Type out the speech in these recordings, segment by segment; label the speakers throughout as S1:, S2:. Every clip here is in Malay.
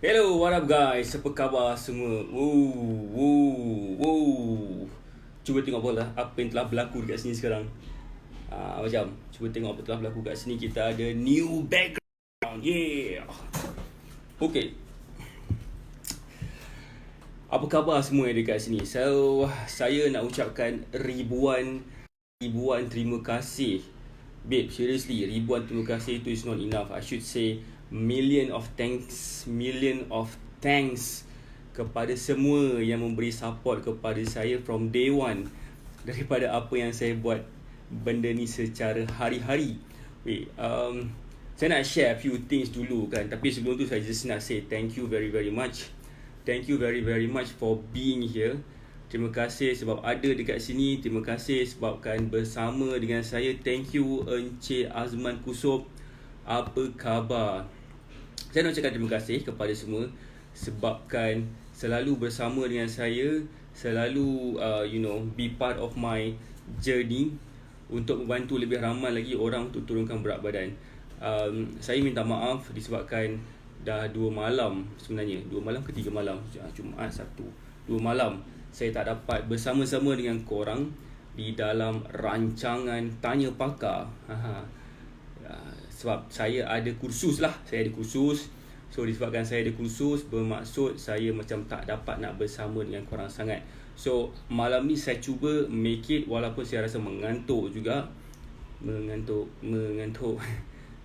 S1: Hello, what up guys? Apa khabar semua? Cuba tengok apa yang telah berlaku dekat sini sekarang. Cuba tengok apa telah berlaku kat sini. Kita ada new background. Yeah. Okay. Apa khabar semua yang dekat sini? So, saya nak ucapkan ribuan terima kasih. Babe, seriously, ribuan terima kasih itu is not enough. I should say million of thanks kepada semua yang memberi support kepada saya from day one, daripada apa yang saya buat benda ni secara hari-hari. Saya nak share a few things dulu kan, tapi sebelum tu saya just nak say thank you very much for being here. Terima kasih sebab ada dekat sini. Terima kasih sebabkan bersama dengan saya. Thank you Encik Azman Kusup. Apa khabar? Saya nak ucapkan terima kasih kepada semua sebabkan selalu bersama dengan saya, selalu be part of my journey untuk membantu lebih ramai lagi orang untuk turunkan berat badan. Saya minta maaf disebabkan dah 2 malam sebenarnya, 2 malam ke 3 malam, Jumaat, Sabtu, 2 malam saya tak dapat bersama-sama dengan korang di dalam rancangan Tanya Pakar. Sebab saya ada kursus. So disebabkan saya ada kursus, bermaksud saya macam tak dapat nak bersama dengan korang sangat. So malam ni saya cuba make it, walaupun saya rasa mengantuk juga. Mengantuk.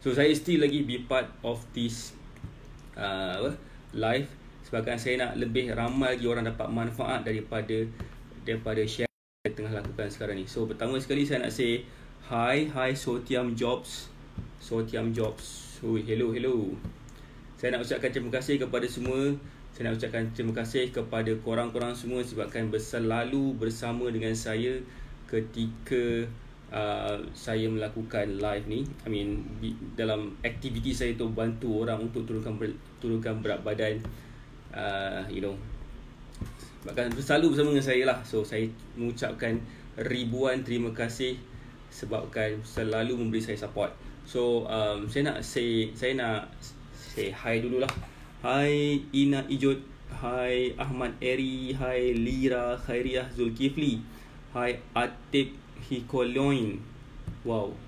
S1: So saya still lagi be part of this live, sebabkan saya nak lebih ramai lagi orang dapat manfaat daripada share yang tengah lakukan sekarang ni. So pertama sekali saya nak say hi Sotiam Jobs. Hello. Saya nak ucapkan terima kasih kepada semua. Saya nak ucapkan terima kasih kepada korang-korang semua sebabkan selalu bersama dengan saya ketika saya melakukan live ni. Dalam aktiviti saya tu bantu orang untuk turunkan berat badan. Bahkan selalu bersama dengan saya lah. So saya mengucapkan ribuan terima kasih sebabkan selalu memberi saya support. So saya nak say hi dululah. Hai Ina Ijut, hai Ahmad Eri, hai Lira Khairiah Zulkifli, hai Atib Hikoloin. Wow,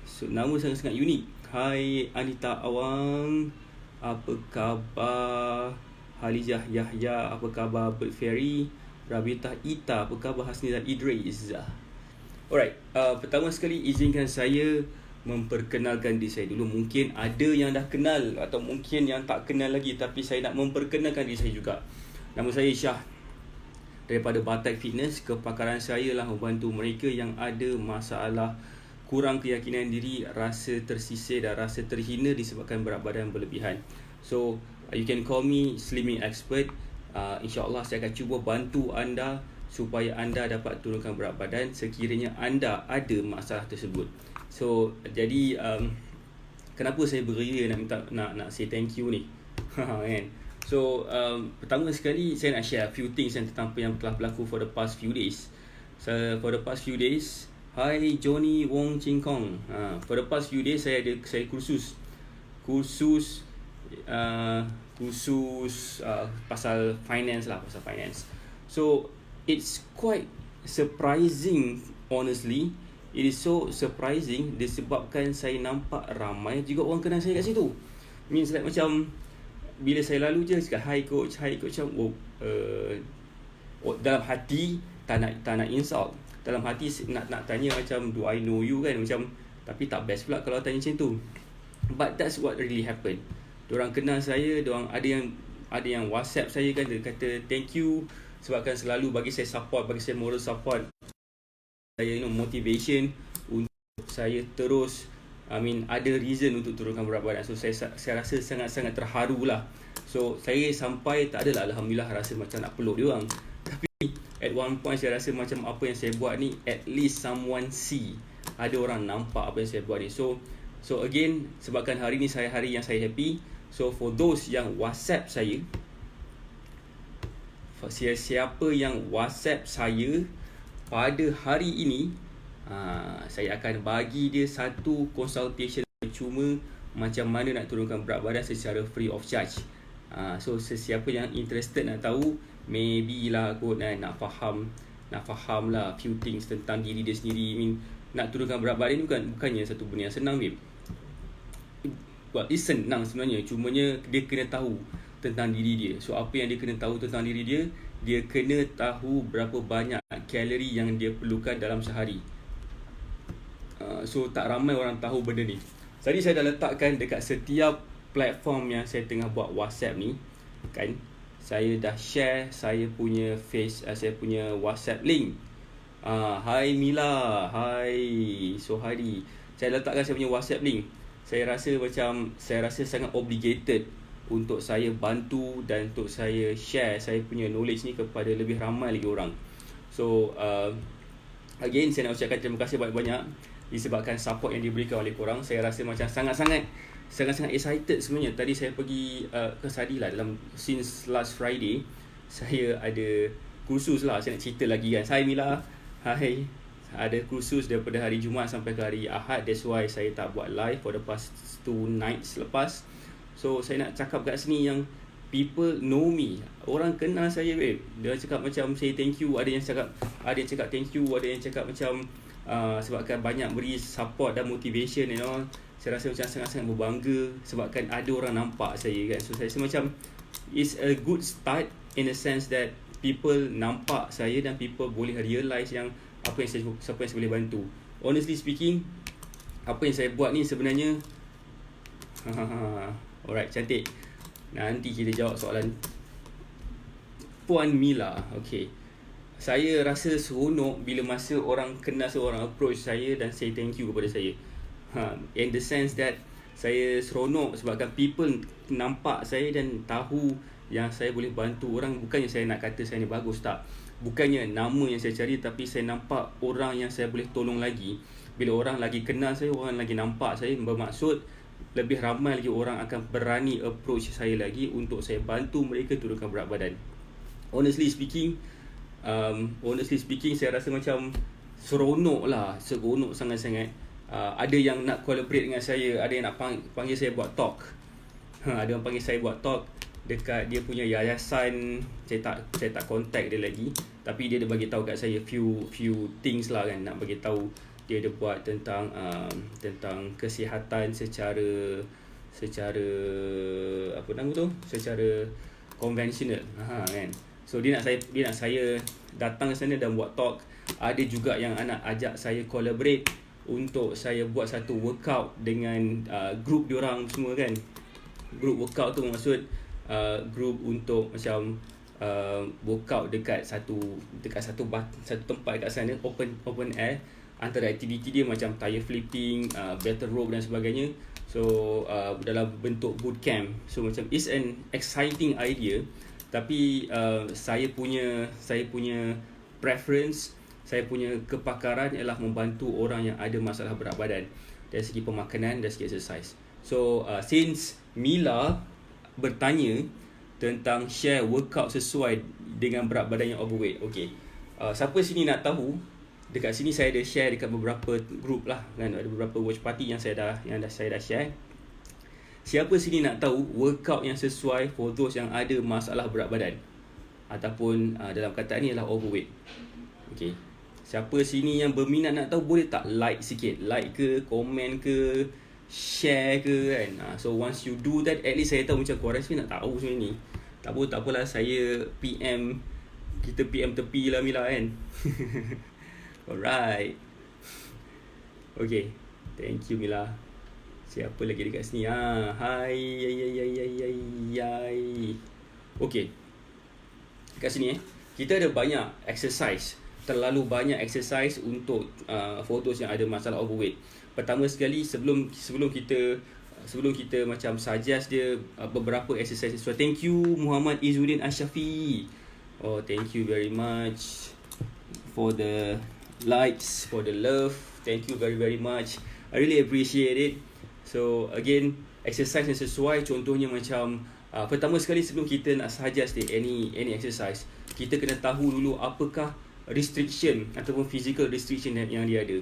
S1: so nama sangat-sangat unik. Hai Anita Awang, apa khabar? Halijah Yahya, apa khabar? Bird Fairy, Rabitah Ita, apa khabar? Hasnizah Idris. Alright, pertama sekali izinkan saya memperkenalkan diri saya dulu. Mungkin ada yang dah kenal atau mungkin yang tak kenal lagi, tapi saya nak memperkenalkan diri saya juga. Nama saya Syah daripada Batak Fitness. Kepakaran saya lah membantu mereka yang ada masalah kurang keyakinan diri, rasa tersisih dan rasa terhina disebabkan berat badan berlebihan. So you can call me Slimming Expert. InsyaAllah saya akan cuba bantu anda supaya anda dapat turunkan berat badan sekiranya anda ada masalah tersebut. So jadi kenapa saya beria nak say thank you ni? Kan? So pertama sekali saya nak share a few things tentang apa yang telah berlaku for the past few days. For the past few days, hi Johnny Wong Ching Kong. For the past few days saya kursus pasal finance. So it's quite surprising, honestly. It is so surprising disebabkan saya nampak ramai juga orang kenal saya kat situ. Means like macam bila saya lalu je cakap hi coach macam dalam hati tak nak insult. Dalam hati nak tanya macam do I know you kan, macam, tapi tak best pula kalau tanya macam tu. But that's what really happened. Diorang kenal saya, diorang ada yang WhatsApp saya kan, dia kata thank you sebabkan selalu bagi saya support, bagi saya moral support. Saya motivation untuk saya terus ada reason untuk turunkan berat badan. So saya rasa sangat-sangat terharu lah. So saya sampai tak adalah alhamdulillah rasa macam nak peluk dia orang. Tapi at one point saya rasa macam apa yang saya buat ni, at least someone see. Ada orang nampak apa yang saya buat ni. So again, sebabkan hari ni hari yang saya happy. So for those yang WhatsApp saya, siapa yang WhatsApp saya pada hari ini, saya akan bagi dia satu consultation cuma macam mana nak turunkan berat badan secara free of charge. So sesiapa yang interested nak tahu, maybe lah kot nak faham lah few things tentang diri dia sendiri. I mean, nak turunkan berat badan ni bukannya satu benda yang senang, babe. Well, it's senang sebenarnya, cumanya dia kena tahu tentang diri dia. So apa yang dia kena tahu tentang diri dia, dia kena tahu berapa banyak kalori yang dia perlukan dalam sehari. So tak ramai orang tahu benda ni. Tadi saya dah letakkan dekat setiap platform yang saya tengah buat WhatsApp ni, kan, saya dah share saya punya saya punya WhatsApp link. Hai Mila, hai Sohari, saya letakkan saya punya WhatsApp link. Saya rasa sangat obligated untuk saya bantu dan untuk saya share saya punya knowledge ni kepada lebih ramai lagi orang. So again, saya nak ucapkan terima kasih banyak-banyak disebabkan support yang diberikan oleh korang. Saya rasa macam sangat-sangat excited sebenarnya. Tadi saya pergi ke Sadi lah, since last Friday saya ada kursus lah. Saya nak cerita lagi kan. Hai Mila, hai. Ada kursus daripada hari Jumaat sampai ke hari Ahad. That's why saya tak buat live for the past 2 nights lepas. So saya nak cakap kat sini yang people know me. Orang kenal saya, babe. Dia cakap macam say thank you. Ada yang cakap thank you. Ada yang cakap macam sebabkan banyak beri support dan motivation and all. Saya rasa macam sangat-sangat berbangga sebabkan ada orang nampak saya, kan. So saya rasa macam it's a good start in the sense that people nampak saya dan people boleh realise yang siapa yang saya boleh bantu. Honestly speaking, apa yang saya buat ni sebenarnya alright, cantik. Nanti kita jawab soalan Puan Mila. Okay, saya rasa seronok bila masa orang kenal seorang approach saya dan say thank you kepada saya. In the sense that saya seronok sebabkan people nampak saya dan tahu yang saya boleh bantu orang. Bukannya saya nak kata saya ni bagus, tak. Bukannya nama yang saya cari, tapi saya nampak orang yang saya boleh tolong lagi. Bila orang lagi kenal saya, orang lagi nampak saya, bermaksud lebih ramai lagi orang akan berani approach saya lagi untuk saya bantu mereka turunkan berat badan. Honestly speaking, saya rasa macam seronok sangat-sangat. Ada yang nak collaborate dengan saya, ada yang nak panggil saya buat talk. Ada yang panggil saya buat talk dekat dia punya yayasan. Saya tak contact dia lagi, tapi dia ada bagi tahu kat saya few things lah, kan. Nak bagi tahu dia ada buat tentang kesihatan secara apa nama tu, secara konvensional, kan. So dia nak saya datang ke sana dan buat talk. Ada juga yang nak ajak saya collaborate untuk saya buat satu workout dengan group diorang semua, kan. Group workout tu maksud group untuk macam workout dekat satu tempat dekat sana, open air. Antara aktiviti dia macam tire flipping, battle rope dan sebagainya. So dalam bentuk boot camp. So macam it's an exciting idea, tapi saya punya preference, saya punya kepakaran ialah membantu orang yang ada masalah berat badan dari segi pemakanan, dari segi exercise. So since Mila bertanya tentang share workout sesuai dengan berat badan yang overweight, okay, siapa sini nak tahu? Dekat sini saya ada share dekat beberapa group lah, kan. Ada beberapa watch party yang saya dah share. Siapa sini nak tahu workout yang sesuai for those yang ada masalah berat badan ataupun dalam kataan ni adalah overweight? Okay, siapa sini yang berminat nak tahu, boleh tak like sikit, like ke, komen ke, share ke, kan. So once you do that, at least saya tahu macam korang sini nak tahu semua ni. Tak apalah, saya kita PM tepi lah Mila, kan. Alright. Okay, thank you Mila. Siapa lagi dekat sini? Hai. Okay, kat sini kita ada banyak exercise, terlalu banyak exercise untuk photos yang ada masalah overweight. Pertama sekali, sebelum kita macam suggest dia beberapa exercise. So thank you Muhammad Izzuddin Ashafi. Oh, thank you very much for the likes, for the love. Thank you very very much. I really appreciate it. So again, exercise yang sesuai, contohnya macam pertama sekali sebelum kita nak suggest any exercise, kita kena tahu dulu apakah restriction ataupun physical restriction yang dia ada.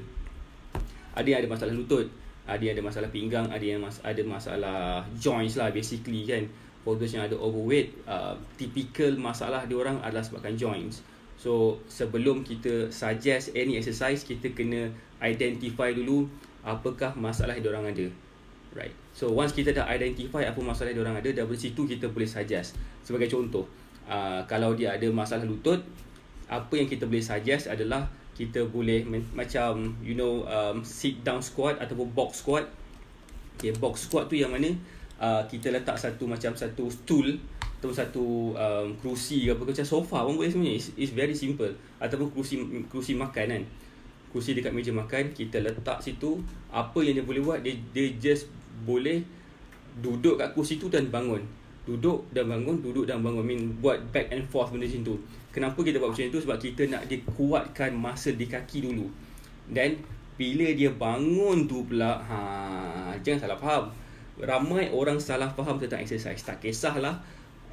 S1: Ada yang ada masalah lutut, ada yang ada masalah pinggang, ada yang ada masalah joints lah basically, kan. for those yang ada overweight, typical masalah diorang adalah sebabkan joints. So sebelum kita suggest any exercise, kita kena identify dulu apakah masalah yang diorang ada. Right. So once kita dah identify apa masalah yang diorang ada, dari situ kita boleh suggest. Sebagai contoh, kalau dia ada masalah lutut, apa yang kita boleh suggest adalah kita boleh macam sit down squat ataupun box squat. Okay, box squat tu yang mana kita letak satu stool atau satu kerusi ke apa, macam sofa pun boleh sebenarnya. It's very simple. Ataupun kerusi makan kan, kerusi dekat meja makan, kita letak situ. Apa yang dia boleh buat, dia just boleh duduk kat kerusi tu dan bangun, duduk dan bangun, duduk dan bangun. Buat back and forth benda macam tu. Kenapa kita buat macam tu? Sebab kita nak dia kuatkan muscle di kaki dulu. Dan bila dia bangun tu pula, jangan salah faham. Ramai orang salah faham tentang exercise. Tak kisahlah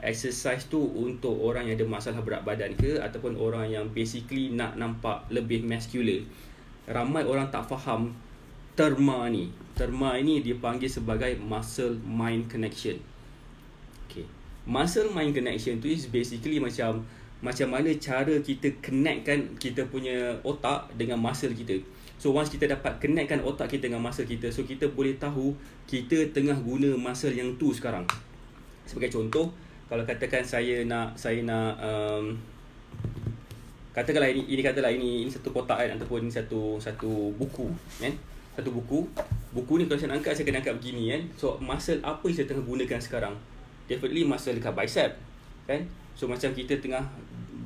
S1: exercise tu untuk orang yang ada masalah berat badan ke, ataupun orang yang basically nak nampak lebih muscular. Ramai orang tak faham terma ni. Terma ini dipanggil sebagai muscle mind connection. Okay. Muscle mind connection tu is basically macam mana cara kita connectkan kita punya otak dengan muscle kita. So once kita dapat connectkan otak kita dengan muscle kita, so kita boleh tahu kita tengah guna muscle yang tu sekarang. Sebagai contoh, kalau katakan saya nak katakanlah ini satu kotak kan, ataupun satu buku kan. Satu buku ni kalau saya nak angkat, saya kena angkat begini kan. So muscle apa yang saya tengah gunakan sekarang? Definitely muscle dekat bicep kan. So macam kita tengah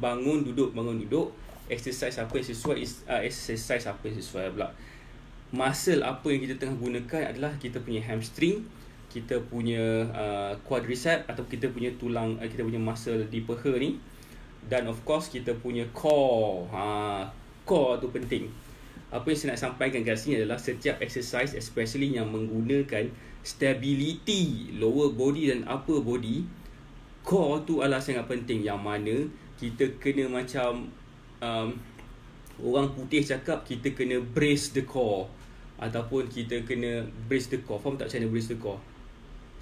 S1: bangun duduk, exercise apa yang sesuai muscle apa yang kita tengah gunakan adalah kita punya hamstring, kita punya quadricep atau kita punya tulang, kita punya muscle di peha ni, dan of course kita punya core. Core tu penting. Apa yang saya nak sampaikan kat sini adalah setiap exercise, especially yang menggunakan stability lower body dan upper body, core tu adalah sangat penting. Yang mana kita kena macam orang putih cakap, kita kena brace the core, ataupun kita kena brace the core. Faham tak macam mana brace the core?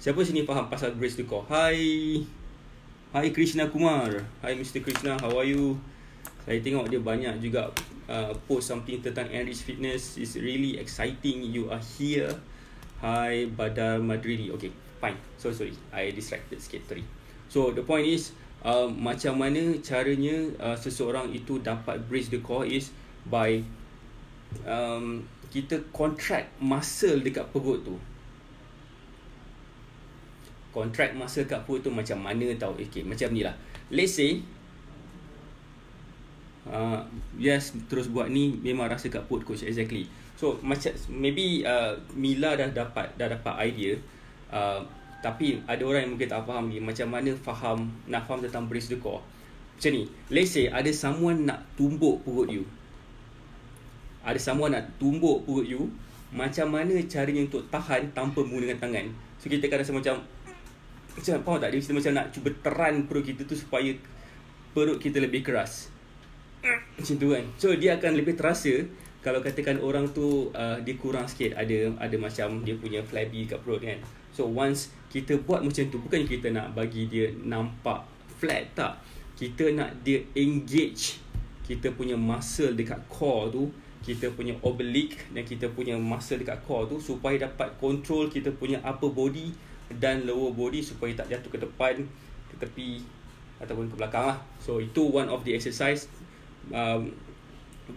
S1: Siapa sini faham pasal brace the core? Hai Krishna Kumar. Hai Mr. Krishna, how are you? Saya tengok dia banyak juga post something tentang Enrich Fitness. It's really exciting you are here. Hai Badar Madridi. Okay, fine. So sorry, I distracted sikit tadi. So the point is, macam mana caranya seseorang itu dapat brace the core is by kita contract muscle dekat perut tu. Contract muscle kat perut tu macam mana tau? Okay, macam ni lah. Let's say yes, terus buat ni, memang rasa kat perut coach. Exactly. So macam maybe Mila dah dapat idea, tapi ada orang yang mungkin tak faham ni macam mana nak faham tentang brace the core. Macam ni, let's say ada someone nak tumbuk perut you. Macam mana caranya untuk tahan tanpa menggunakan tangan? So kita akan rasa macam faham tak? Dia macam nak cuba teran perut kita tu supaya perut kita lebih keras. Macam tu kan. So dia akan lebih terasa kalau katakan orang tu dia kurang sikit, ada macam dia punya flabby kat perut kan. So once kita buat macam tu, bukan kita nak bagi dia nampak flat, tak. Kita nak dia engage kita punya muscle dekat core tu, kita punya oblique dan kita punya muscle dekat core tu, supaya dapat control kita punya upper body dan lower body, supaya tak jatuh ke depan, ke tepi ataupun ke belakang lah. So itu one of the exercise,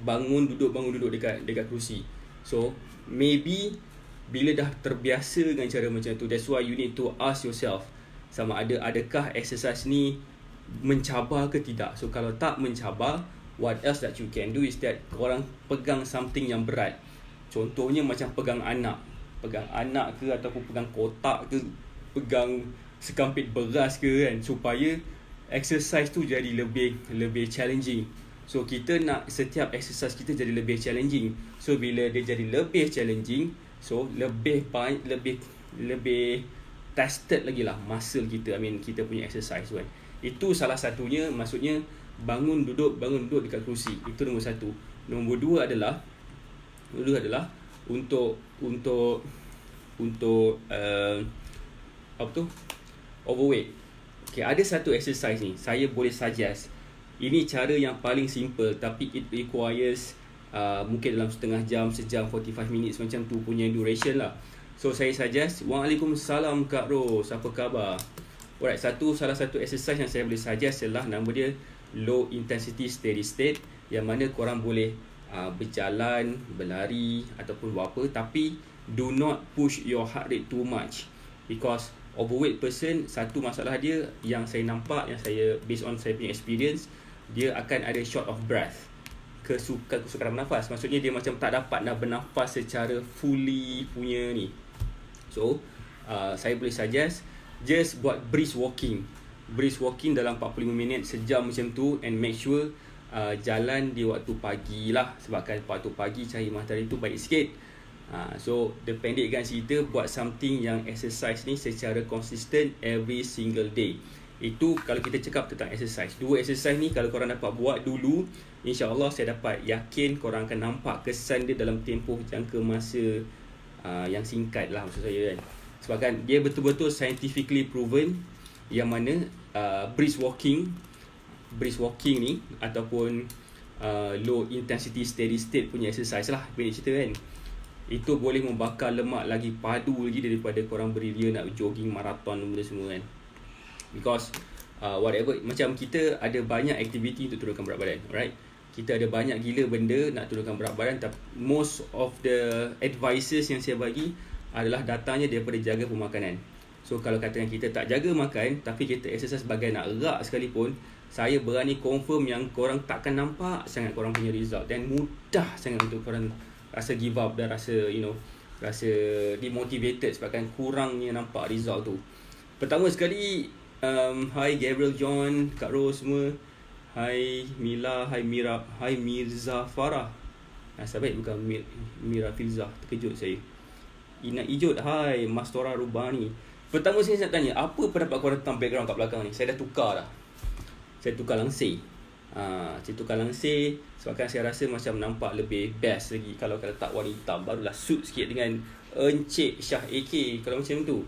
S1: bangun duduk dekat kerusi. So maybe bila dah terbiasa dengan cara macam tu, that's why you need to ask yourself sama adakah exercise ni mencabar ke tidak. So kalau tak mencabar, what else that you can do is that korang pegang something yang berat. Contohnya macam pegang anak ke, ataupun pegang kotak ke, pegang sekampit beras ke kan, supaya exercise tu jadi lebih challenging. So kita nak setiap exercise kita jadi lebih challenging. So bila dia jadi lebih challenging, so lebih tested lagi lah muscle kita, kita punya exercise kan. Itu salah satunya, maksudnya bangun duduk dekat kerusi. Itu nombor satu. Nombor dua adalah untuk overweight. Okay, ada satu exercise ni saya boleh suggest. Ini cara yang paling simple tapi it requires mungkin dalam setengah jam, sejam, 45 minutes macam tu punya duration lah. So saya suggest. Waalaikumsalam Kak Ros, apa khabar? Alright, salah satu exercise yang saya boleh suggest ialah nama dia low intensity steady state, yang mana korang boleh berjalan, berlari ataupun buat apa, tapi do not push your heart rate too much, because overweight person, satu masalah dia yang saya nampak, yang saya based on saya punya experience, dia akan ada short of breath, kesukaran bernafas. Maksudnya dia macam tak dapat nak bernafas secara fully punya ni. So saya boleh suggest just buat brisk walking dalam 45 minit, sejam macam tu, and make sure jalan di waktu pagi lah, sebabkan waktu pagi cahaya matahari tu baik sikit. So pendekkan cerita, buat something yang exercise ni secara consistent every single day. Itu kalau kita cakap tentang exercise. Dua exercise ni kalau korang dapat buat dulu, InsyaAllah saya dapat yakin korang akan nampak kesan dia dalam tempoh jangka masa yang singkat lah, maksud saya kan. Sebabkan dia betul-betul scientifically proven, yang mana brisk walking ni ataupun low intensity steady state punya exercise lah, pendek cerita kan, itu boleh membakar lemak lagi padu lagi daripada korang beria nak jogging marathon benda semua kan. Because whatever, macam kita ada banyak aktiviti untuk turunkan berat badan, right? Kita ada banyak gila benda nak turunkan berat badan, tapi most of the advices yang saya bagi adalah datangnya daripada jaga pemakanan. So kalau katakan kita tak jaga makan tapi kita exercise bagai nak rak sekalipun, saya berani confirm yang korang takkan nampak sangat korang punya result, dan mudah sangat untuk korang rasa give up dan rasa rasa demotivated sebabkan kurangnya nampak result tu. Pertama sekali, hi Gabriel John, Kak Ros semua. Hai Mila, hai Mira, hai Mirza Farah. Sahabat bukan Mira Filzah, terkejut saya. Ina Ijut, hai Mastora Rubani. Pertama saya nak tanya, apa pendapat korang tentang background kat belakang ni? Saya dah tukar dah. Saya tukar langsir. Saya tukar langsir sebabkan saya rasa macam nampak lebih best lagi kalau letak warna hitam. Barulah suit sikit dengan Encik Syah AK kalau macam tu.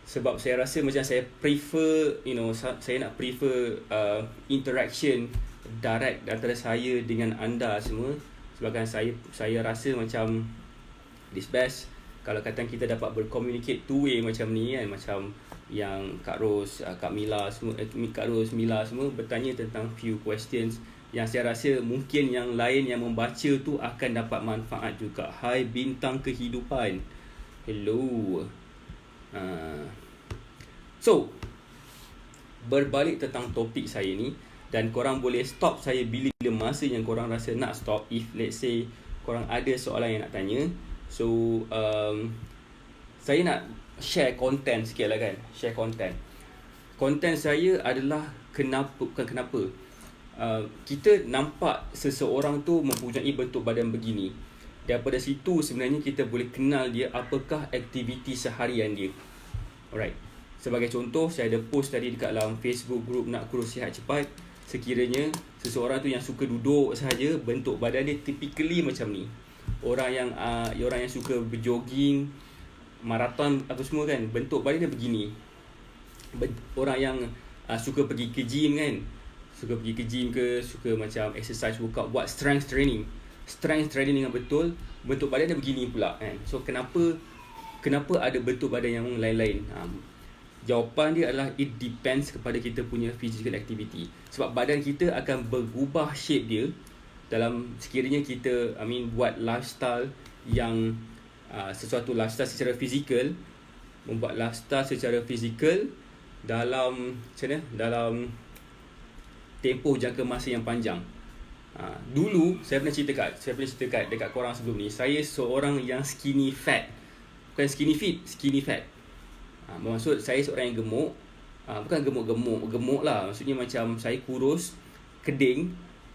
S1: Sebab saya rasa macam saya prefer, saya nak prefer interaction direct antara saya dengan anda semua. Sebabkan saya rasa macam this best kalau kata kita dapat bercommunicate two way macam ni kan, macam yang Kak Ros, Kak Mila semua, Kak Ros, Mila semua bertanya tentang few questions yang saya rasa mungkin yang lain yang membaca tu akan dapat manfaat juga. Hai Bintang Kehidupan, hello. So berbalik tentang topik saya ni, dan korang boleh stop saya bila masa yang korang rasa nak stop, if let's say korang ada soalan yang nak tanya. So saya nak share content sikit lah kan. Share content. Content saya adalah bukan kenapa kita nampak seseorang tu mempunyai bentuk badan begini. Daripada situ sebenarnya kita boleh kenal dia apakah aktiviti seharian dia. Alright. Sebagai contoh, saya ada post tadi dekat dalam Facebook group Nak Kurus Sihat Cepat. Sekiranya seseorang tu yang suka duduk sahaja, bentuk badan dia typically macam ni. Orang yang suka berjogging, maraton apa semua kan, bentuk badan dia begini. Orang yang suka pergi ke gym kan, suka pergi ke gym ke, suka macam exercise workout, buat strength training yang betul, bentuk badan dia begini pula kan. So kenapa ada bentuk badan yang lain-lain? Jawapan dia adalah it depends kepada kita punya physical activity. Sebab badan kita akan berubah shape dia dalam sekiranya kita buat lifestyle yang sesuatu lifestyle secara fizikal, membuat lifestyle secara fizikal dalam tempoh jangka masa yang panjang. Dulu saya pernah cerita dekat korang sebelum ni, saya seorang yang skinny fat. Bukan skinny fit, skinny fat. Maksud saya seorang yang gemuk. Bukan gemuk lah. Maksudnya macam saya kurus, keding,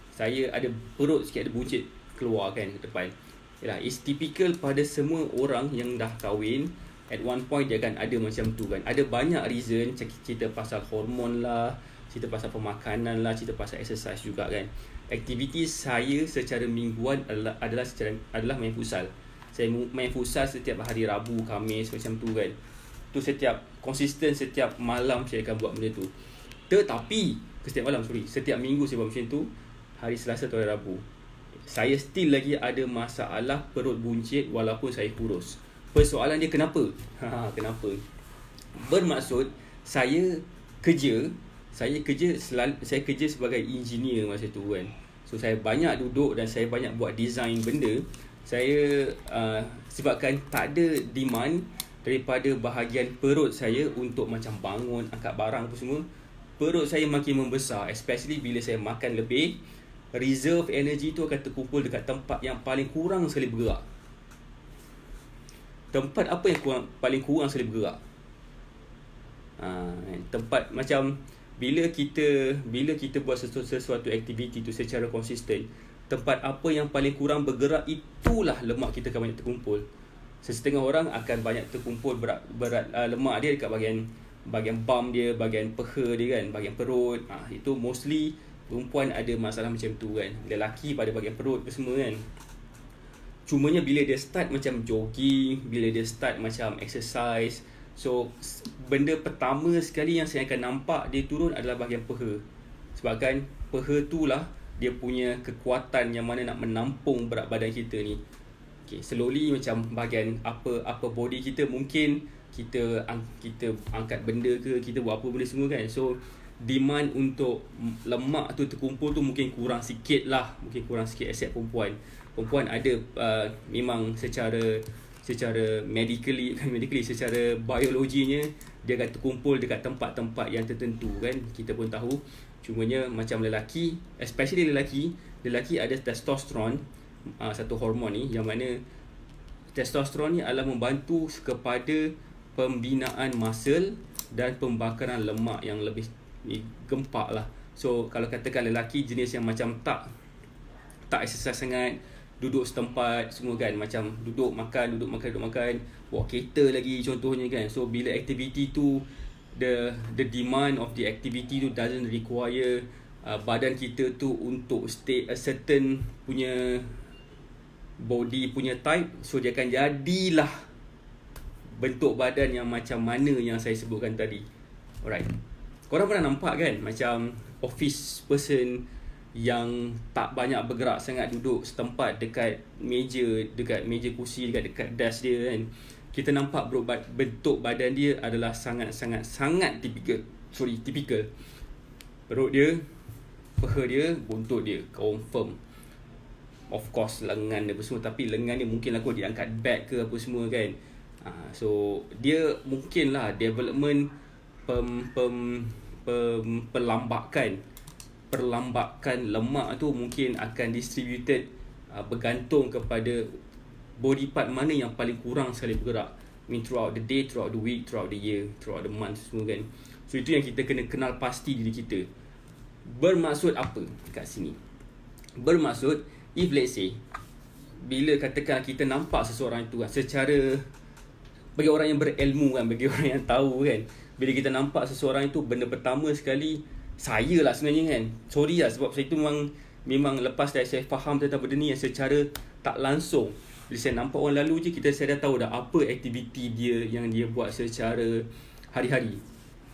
S1: saya ada perut sikit, ada buncit keluar kan ke depan. Yalah, it's typical pada semua orang yang dah kahwin. At one point dia akan ada macam tu kan. Ada banyak reason, cerita pasal hormon lah, cerita pasal pemakanan lah, cerita pasal exercise juga kan. Aktiviti saya secara mingguan adalah main futsal. Saya main futsal setiap hari Rabu, Khamis macam tu kan. tu setiap konsisten, setiap malam saya akan buat benda tu. Tetapi setiap malam, setiap minggu saya buat macam tu. Hari Selasa atau hari Rabu, saya still lagi ada masalah perut buncit walaupun saya kurus. Persoalan dia kenapa? Kenapa? Bermaksud saya kerja sebagai engineer masa tu kan. So saya banyak duduk dan saya banyak buat design benda. Saya sebabkan tak ada demand daripada bahagian perut saya untuk macam bangun, angkat barang apa semua. Perut saya makin membesar, especially bila saya makan lebih. Reserve energy tu akan terkumpul dekat tempat yang paling kurang sekali bergerak. Tempat apa yang paling kurang sekali bergerak? Tempat macam bila kita buat sesuatu aktiviti tu secara konsisten, tempat apa yang paling kurang bergerak, itulah lemak kita akan banyak terkumpul. Setengah orang akan banyak terkumpul berat lemak dia dekat bahagian bum dia, bahagian peha dia kan, bahagian perut. Itu mostly perempuan ada masalah macam tu kan. Lelaki pada bahagian perut ke semua kan. Cumanya bila dia start macam jogging, bila dia start macam exercise, so benda pertama sekali yang saya akan nampak dia turun adalah bahagian peha. Sebabkan peha tu lah dia punya kekuatan yang mana nak menampung berat badan kita ni. Okay, slowly macam bahagian upper body kita, mungkin kita angkat benda ke, kita buat apa benda semua kan. So demand untuk lemak tu terkumpul tu mungkin kurang sikit lah. Mungkin kurang sikit except perempuan. Perempuan ada memang secara medically, secara biologinya dia akan terkumpul dekat tempat-tempat yang tertentu kan. Kita pun tahu. Cumanya macam lelaki, especially lelaki ada testosteron, satu hormon ni, yang mana testosteron ni adalah membantu kepada pembinaan muscle dan pembakaran lemak yang lebih gempak lah. So kalau katakan lelaki jenis yang macam tak exercise sangat, duduk setempat semua kan, macam duduk makan, bawa kereta lagi contohnya kan. So bila aktiviti tu, the demand of the activity tu doesn't require badan kita tu untuk stay a certain punya body punya type. So dia akan jadilah bentuk badan yang macam mana yang saya sebutkan tadi. Alright, korang pernah nampak kan macam office person yang tak banyak bergerak sangat, duduk setempat dekat meja kursi, dekat desk dia kan. Kita nampak bentuk badan dia adalah sangat typical. Perut dia, peha dia, buntut dia, confirm. Of course lengan dia semua, tapi lengan dia mungkin lah kot dia angkat bag ke apa semua kan. So dia mungkin lah development perlambakan lemak tu mungkin akan distributed bergantung kepada body part mana yang paling kurang sekali bergerak. I mean throughout the day, throughout the week, throughout the year, throughout the month semua kan. So itu yang kita kena kenal pasti diri kita. Bermaksud apa kat sini? Bermaksud if let's say bila katakan kita nampak seseorang itu kan, secara bagi orang yang berilmu kan, bagi orang yang tahu kan, bila kita nampak seseorang itu, benda pertama sekali saya lah sebenarnya kan, sorry lah sebab saya tu memang lepas dah saya faham tentang benda ni yang secara tak langsung, bila saya nampak orang lalu je, saya dah tahu dah apa aktiviti dia yang dia buat secara hari-hari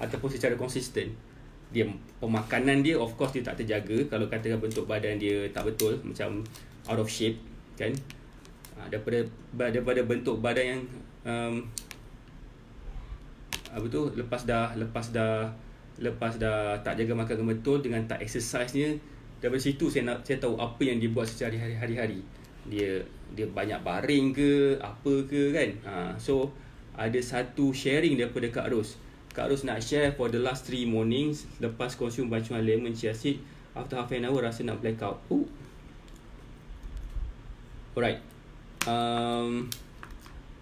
S1: ataupun secara konsisten. Dia pemakanan dia of course dia tak terjaga. Kalau katakan bentuk badan dia tak betul, macam out of shape kan, daripada bentuk badan yang lepas dah tak jaga makan dengan betul dengan tak exercise-nya, daripada situ saya tahu apa yang dia buat secara hari-hari. Dia banyak baring ke apa ke kan. So ada satu sharing daripada Kak Ros nak share for the last 3 mornings lepas konsum bancuan lemon chia seed, after half an hour rasa nak blackout. Alright.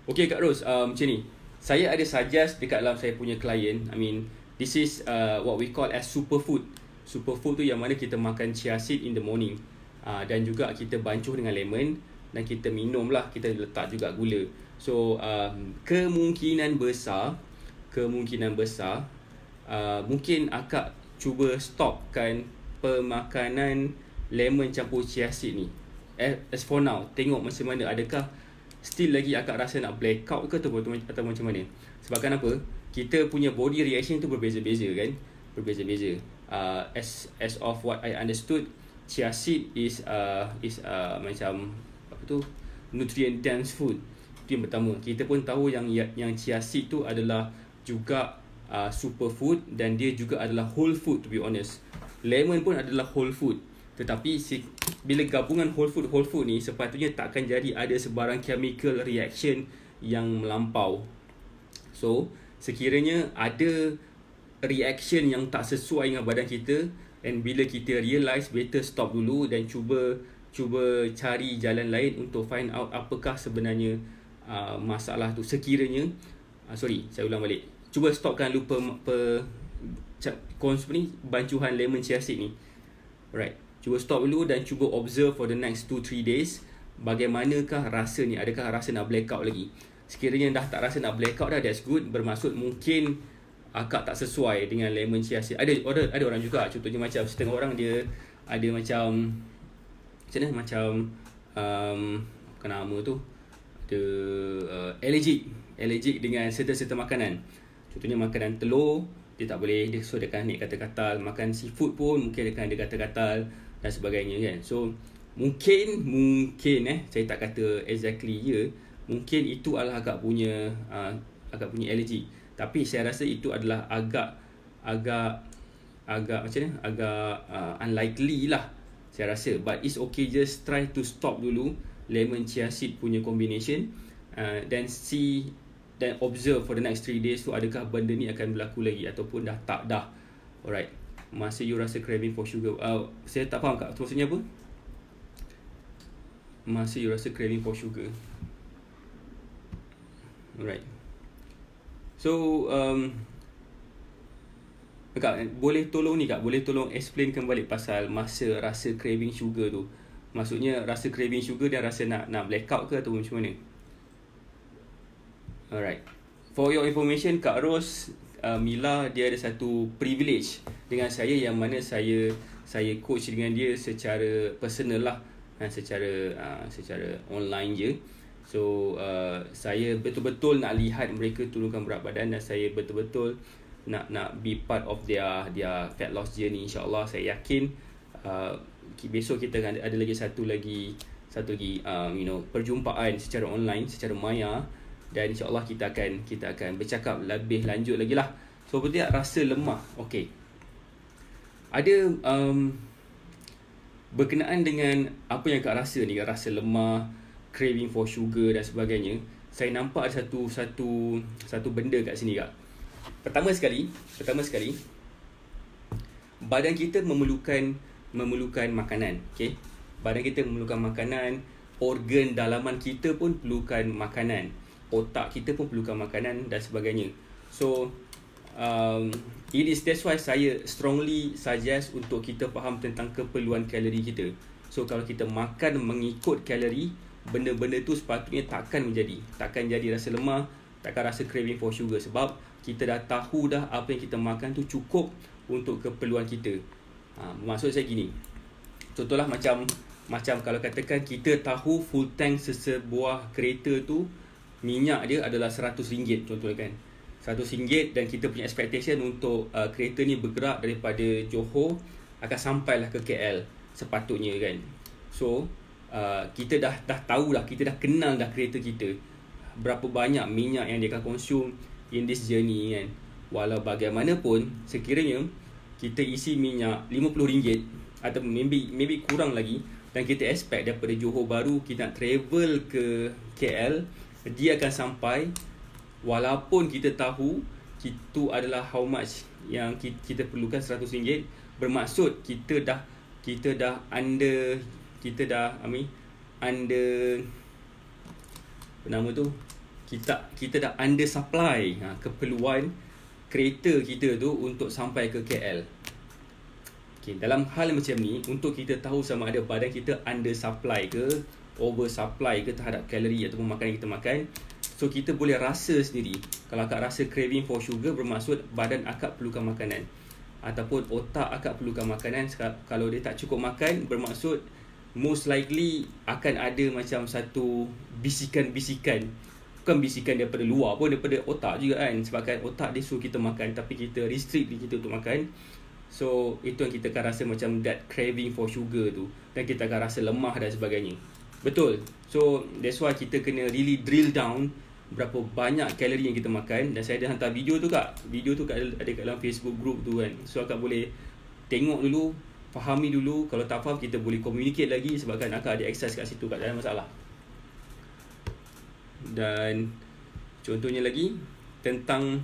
S1: Okay Kak Ros, macam ni, saya ada suggest dekat dalam saya punya client, I mean this is what we call as superfood. Superfood tu yang mana kita makan chia seed in the morning, dan juga kita bancuh dengan lemon dan kita minum lah, kita letak juga gula. So kemungkinan besar mungkin akak cuba stopkan pemakanan lemon campur chia seed ni as for now. Tengok macam mana, adakah still lagi akak rasa nak blackout ke atau macam mana. Sebabkan apa? Kita punya body reaction tu berbeza-beza kan. Berbeza-beza. As of what I understood, chia seed is macam apa tu, nutrient dense food. Itu yang pertama. Kita pun tahu yang chia seed tu adalah juga superfood dan dia juga adalah whole food, to be honest. Lemon pun adalah whole food. Tetapi bila gabungan whole food ni sepatutnya tak akan jadi ada sebarang chemical reaction yang melampau. So sekiranya ada reaction yang tak sesuai dengan badan kita, and bila kita realise, better stop dulu dan cuba cari jalan lain untuk find out apakah sebenarnya masalah tu. Sekiranya saya ulang balik, cuba stopkan dulu bancuhan lemon chia seed ni. Right, cuba stop dulu dan cuba observe for the next 2-3 days. Bagaimanakah rasa ni? Adakah rasa nak blackout lagi? Sekiranya dah tak rasa nak blackout dah, that's good. Bermaksud mungkin akak tak sesuai dengan lemon chia seed. Ada orang juga, contohnya macam setengah orang dia ada macam apa nama tu, ada allergic dengan serta makanan. Contohnya makanan telur dia tak boleh, dia akan naik gatal-gatal. Makan seafood pun mungkin akan ada gatal-gatal dan sebagainya kan. So mungkin saya tak kata exactly mungkin itu adalah agak punya allergy. Tapi saya rasa itu adalah agak macam ni, unlikely lah saya rasa. But it's okay, just try to stop dulu lemon chia seed punya combination, then see dan observe for the next 3 days tu adakah benda ni akan berlaku lagi ataupun dah. Alright. Masa you rasa craving for sugar, saya tak faham kak, tu maksudnya apa? Masa you rasa craving for sugar. Alright. So kak, boleh tolong explain kembali pasal masa rasa craving sugar tu. Maksudnya rasa craving sugar dan rasa nak blackout ke atau macam mana? Alright. For your information, Kak Ros, Mila, dia ada satu privilege dengan saya, yang mana saya coach dengan dia secara personal lah, secara online je. So saya betul-betul nak lihat mereka turunkan berat badan, dan saya betul-betul nak be part of their fat loss journey. InsyaAllah saya yakin besok kita akan ada lagi satu lagi perjumpaan secara online, secara maya, dan insyaAllah kita akan bercakap lebih lanjut lagi lah. So betul tak rasa lemah? Okay, ada berkenaan dengan apa yang Kak rasa ni, Kak rasa lemah, craving for sugar dan sebagainya. Saya nampak ada satu benda kat sini Kak. Pertama sekali, badan kita memerlukan makanan. Okay, badan kita memerlukan makanan, organ dalaman kita pun perlukan makanan, otak kita pun perlukan makanan dan sebagainya. So that's why saya strongly suggest untuk kita faham tentang keperluan kalori kita. So kalau kita makan mengikut kalori, benda-benda tu sepatutnya takkan jadi rasa lemah, takkan rasa craving for sugar, sebab kita dah tahu dah apa yang kita makan tu cukup untuk keperluan kita. Maksud saya gini, contohlah macam kalau katakan kita tahu full tank sesebuah kereta tu minyak dia adalah RM100 contohnya kan, RM100, dan kita punya expectation untuk kereta ni bergerak daripada Johor akan sampailah ke KL sepatutnya kan. So kita dah tahu dah, kita dah kenal dah kereta kita, berapa banyak minyak yang dia akan consume in this journey kan. Walau bagaimanapun, sekiranya kita isi minyak RM50 atau maybe kurang lagi, dan kita expect daripada Johor Bahru kita nak travel ke KL, dia akan sampai walaupun kita tahu itu adalah how much yang kita perlukan, RM100, bermaksud kita dah under kita dah under supply keperluan kereta kita tu untuk sampai ke KL. Okay, dalam hal macam ni, untuk kita tahu sama ada badan kita under supply ke over supply ke terhadap kalori ataupun makanan yang kita makan, so kita boleh rasa sendiri. Kalau akak rasa craving for sugar, bermaksud badan akak perlukan makanan, ataupun otak akak perlukan makanan. Kalau dia tak cukup makan, bermaksud most likely akan ada macam satu bisikan-bisikan, bukan bisikan daripada luar pun, daripada otak juga kan, sebabkan otak dia suruh kita makan tapi kita restrict diri kita untuk makan. So itu yang kita akan rasa macam that craving for sugar tu, dan kita akan rasa lemah dan sebagainya. Betul. So that's why kita kena really drill down berapa banyak kalori yang kita makan. Dan saya ada hantar video tu ada kat dalam Facebook group tu kan. So akak boleh tengok dulu, fahami dulu. Kalau tak faham, kita boleh communicate lagi, sebabkan akak ada access kat situ, kat dalam masalah. Dan contohnya lagi tentang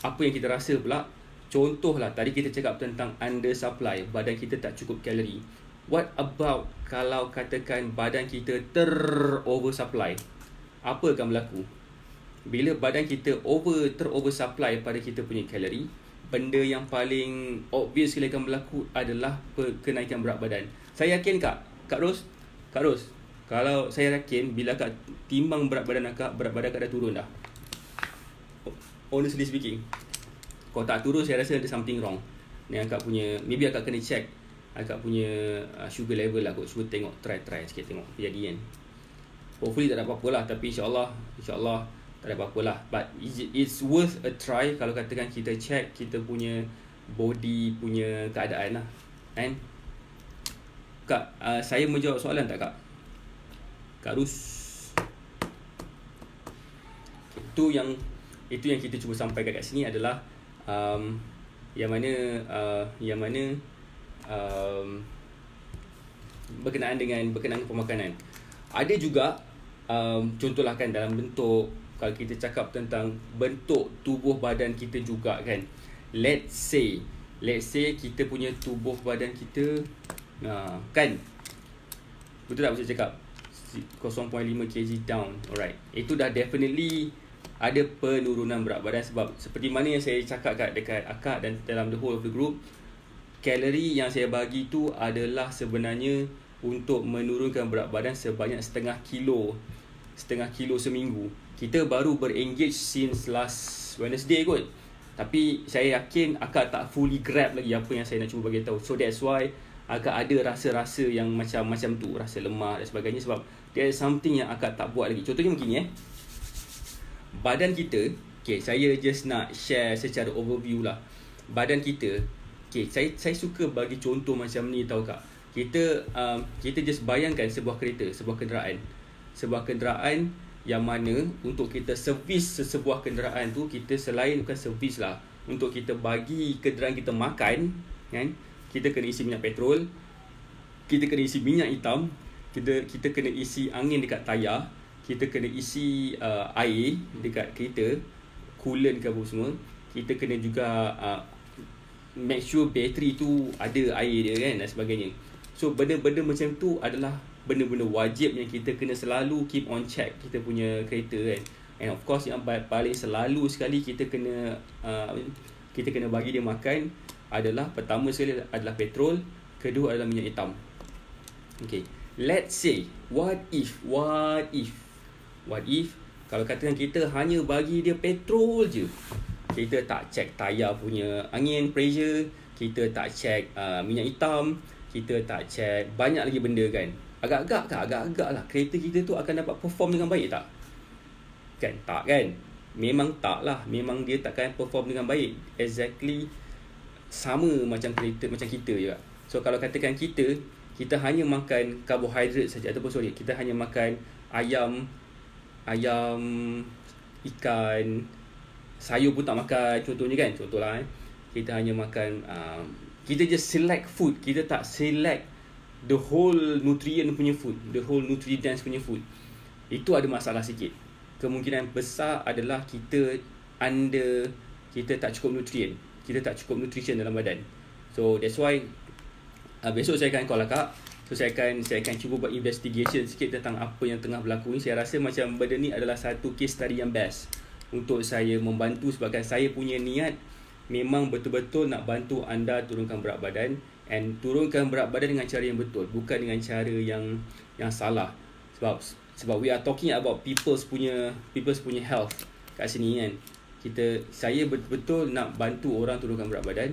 S1: apa yang kita rasa pula. Contohlah tadi kita cakap tentang under supply, badan kita tak cukup kalori. What about kalau katakan badan kita over supply? Apa akan berlaku? Bila badan kita over supply pada kita punya kalori, benda yang paling obvious sekali akan berlaku adalah kenaikan berat badan. Saya yakin Kak Ros, kalau saya yakin bila Kak timbang berat badan Kak dah turun dah. Honestly speaking, kalau tak turun, saya rasa ada something wrong. Ni akak punya, maybe akak kena check akak punya sugar level lah. Akak cuba tengok, try sikit tengok kejadian. Hopefully tak ada apa-apa lah, tapi insyaAllah tak ada apa-apa lah. But it's worth a try kalau katakan kita check kita punya body punya keadaan lah. And Kak, saya menjawab soalan tak Kak? Kak Rus. Itu yang kita cuba sampaikan kat sini adalah yang mana berkenaan dengan pemakanan. Ada juga contohlah kan, dalam bentuk, kalau kita cakap tentang bentuk tubuh badan kita juga kan. Let's say kita punya tubuh badan kita kan, betul tak saya cakap 0.5 kg down, alright, itu dah definitely ada penurunan berat badan. Sebab seperti mana yang saya cakap dekat akak dan dalam the whole of the group, kalori yang saya bagi tu adalah sebenarnya untuk menurunkan berat badan sebanyak setengah kilo seminggu. Kita baru berengage since last Wednesday kot, tapi saya yakin akak tak fully grab lagi apa yang saya nak cuba bagi tahu. So that's why akak ada rasa-rasa yang macam tu, rasa lemah dan sebagainya, sebab there is something yang akak tak buat lagi. Contohnya begini badan kita, saya just nak share secara overview lah. Badan kita, saya suka bagi contoh macam ni tau Kak. Kita just bayangkan sebuah kenderaan yang mana untuk kita servis sebuah kenderaan tu, kita selain bukan servis lah, untuk kita bagi kenderaan kita makan kan, kita kena isi minyak petrol, kita kena isi minyak hitam, kita kena isi angin dekat tayar, kita kena isi air dekat kereta, coolant ke apa semua. Kita kena juga make sure bateri tu ada air dia kan dan sebagainya. So benda-benda macam tu adalah benda-benda wajib yang kita kena selalu keep on check kita punya kereta kan. And of course yang paling selalu sekali kita kena bagi dia makan adalah, pertama sekali adalah petrol, kedua adalah minyak hitam. Okay, let's say what if kalau katakan kita hanya bagi dia petrol je, kita tak check tayar punya angin pressure, kita tak check minyak hitam, kita tak check banyak lagi benda kan. Agak-agak lah kereta kita tu akan dapat perform dengan baik tak? Kan tak kan? Memang tak lah, memang dia takkan perform dengan baik. Exactly sama macam kereta, macam kita juga. So kalau katakan kita hanya makan karbohidrat saja, ataupun kita hanya makan ayam, ikan, sayur pun tak makan, contohlah kita hanya makan kita just select food, kita tak select the whole nutrient punya food, the whole nutrient punya food. Itu ada masalah sikit. Kemungkinan besar adalah kita tak cukup nutrient, kita tak cukup nutrition dalam badan. So that's why besok saya akan call Kak. So saya akan cuba buat investigation sikit tentang apa yang tengah berlaku ni. Saya rasa macam benda ni adalah satu case study yang best untuk saya membantu, sebabkan saya punya niat memang betul-betul nak bantu anda turunkan berat badan, and turunkan berat badan dengan cara yang betul, bukan dengan cara yang salah. Sebab we are talking about people's punya health kat sini kan. Saya betul-betul nak bantu orang turunkan berat badan,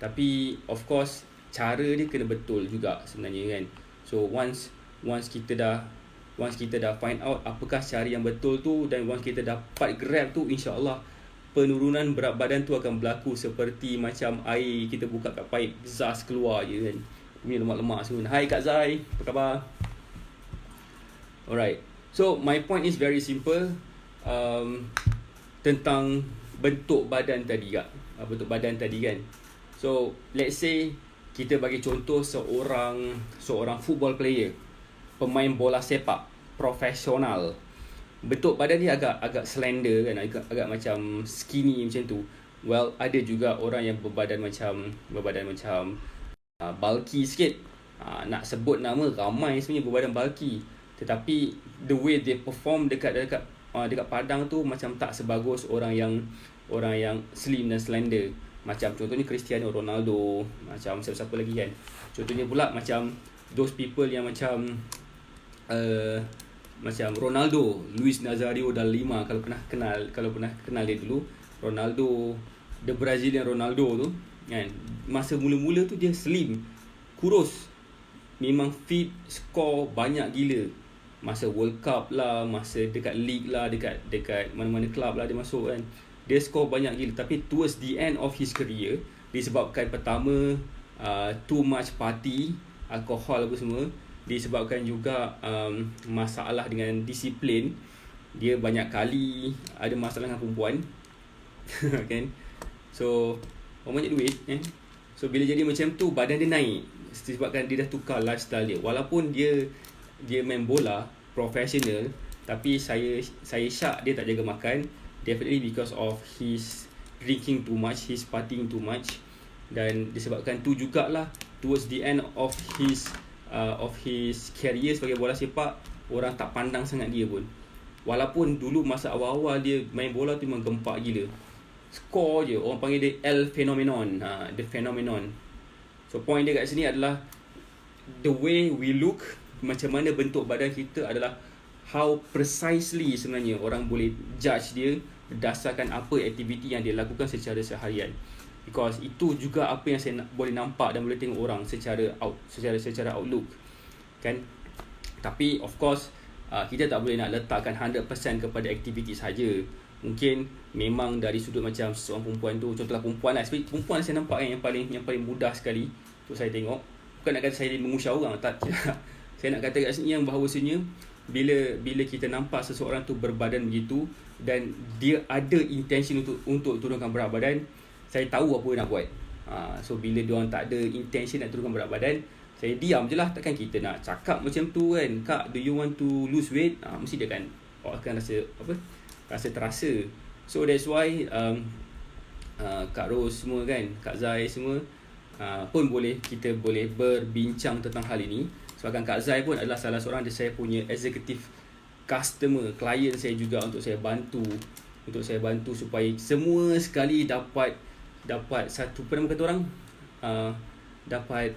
S1: tapi of course cara dia kena betul juga sebenarnya kan. So once kita dah find out apakah cara yang betul tu, dan once kita dapat grab tu, insya-Allah penurunan berat badan tu akan berlaku seperti macam air kita buka kat paip, zas keluar je kan. Punya lemak-lemak semua. Hai Kak Zai, apa khabar? Alright. So my point is very simple, tentang bentuk badan tadi Kak. Bentuk badan tadi kan. So let's say kita bagi contoh seorang football player, pemain bola sepak profesional. Bentuk badan dia agak slender kan, agak macam skinny macam tu. Well, ada juga orang yang berbadan macam bulky sikit. Nak sebut nama, ramai sebenarnya berbadan bulky. Tetapi the way they perform dekat padang tu macam tak sebagus orang yang slim dan slender. Macam contohnya Cristiano Ronaldo, macam siapa lagi kan. Contohnya pula macam those people yang macam Ronaldo, Luis Nazario da Lima, kalau pernah kenal dia dulu, Ronaldo, the Brazilian Ronaldo tu kan. Masa mula-mula tu dia slim, kurus, memang fit, skor banyak gila. Masa World Cup lah, masa dekat league lah, dekat mana-mana club lah dia masuk kan, dia skor banyak gila. Tapi towards the end of his career, disebabkan pertama too much party, alkohol apa semua, disebabkan juga masalah dengan disiplin, dia banyak kali ada masalah dengan perempuan kan. So banyak duit kan. So bila jadi macam tu, badan dia naik disebabkan dia dah tukar lifestyle dia. Walaupun dia main bola profesional, tapi saya syak dia tak jaga makan, definitely because of his drinking too much, his partying too much. Dan disebabkan tu jugalah towards the end of his career sebagai bola sepak, orang tak pandang sangat dia pun. Walaupun dulu masa awal-awal dia main bola tu memang gempak gila, skor je, orang panggil dia El Phenomenon, the phenomenon. So point dia kat sini adalah the way we look, macam mana bentuk badan kita, adalah how precisely sebenarnya orang boleh judge dia berdasarkan apa aktiviti yang dia lakukan secara seharian. Because itu juga apa yang saya boleh nampak dan boleh tengok orang secara outlook kan. Tapi of course kita tak boleh nak letakkan 100% kepada aktiviti saja. Mungkin memang dari sudut macam seorang perempuan tu, contohlah perempuan lah, perempuan saya nampak yang paling mudah sekali untuk saya tengok. Bukan nak kata saya mengusah orang, tak. Saya nak kata kat sini yang bahawasanya bila kita nampak seseorang tu berbadan begitu dan dia ada intention untuk turunkan berat badan, saya tahu apa nak buat. So bila diorang tak ada intention nak turunkan berat badan, saya diam je lah. Takkan kita nak cakap macam tu kan, Kak, do you want to lose weight? Mesti dia akan rasa terasa. So that's why Kak Ros semua kan, Kak Zai semua pun kita boleh berbincang tentang hal ini. Sebabkan Kak Zai pun adalah salah seorang dari saya punya executive customer, klien saya juga, untuk saya bantu supaya semua sekali dapat satu, apa nama kata orang, dapat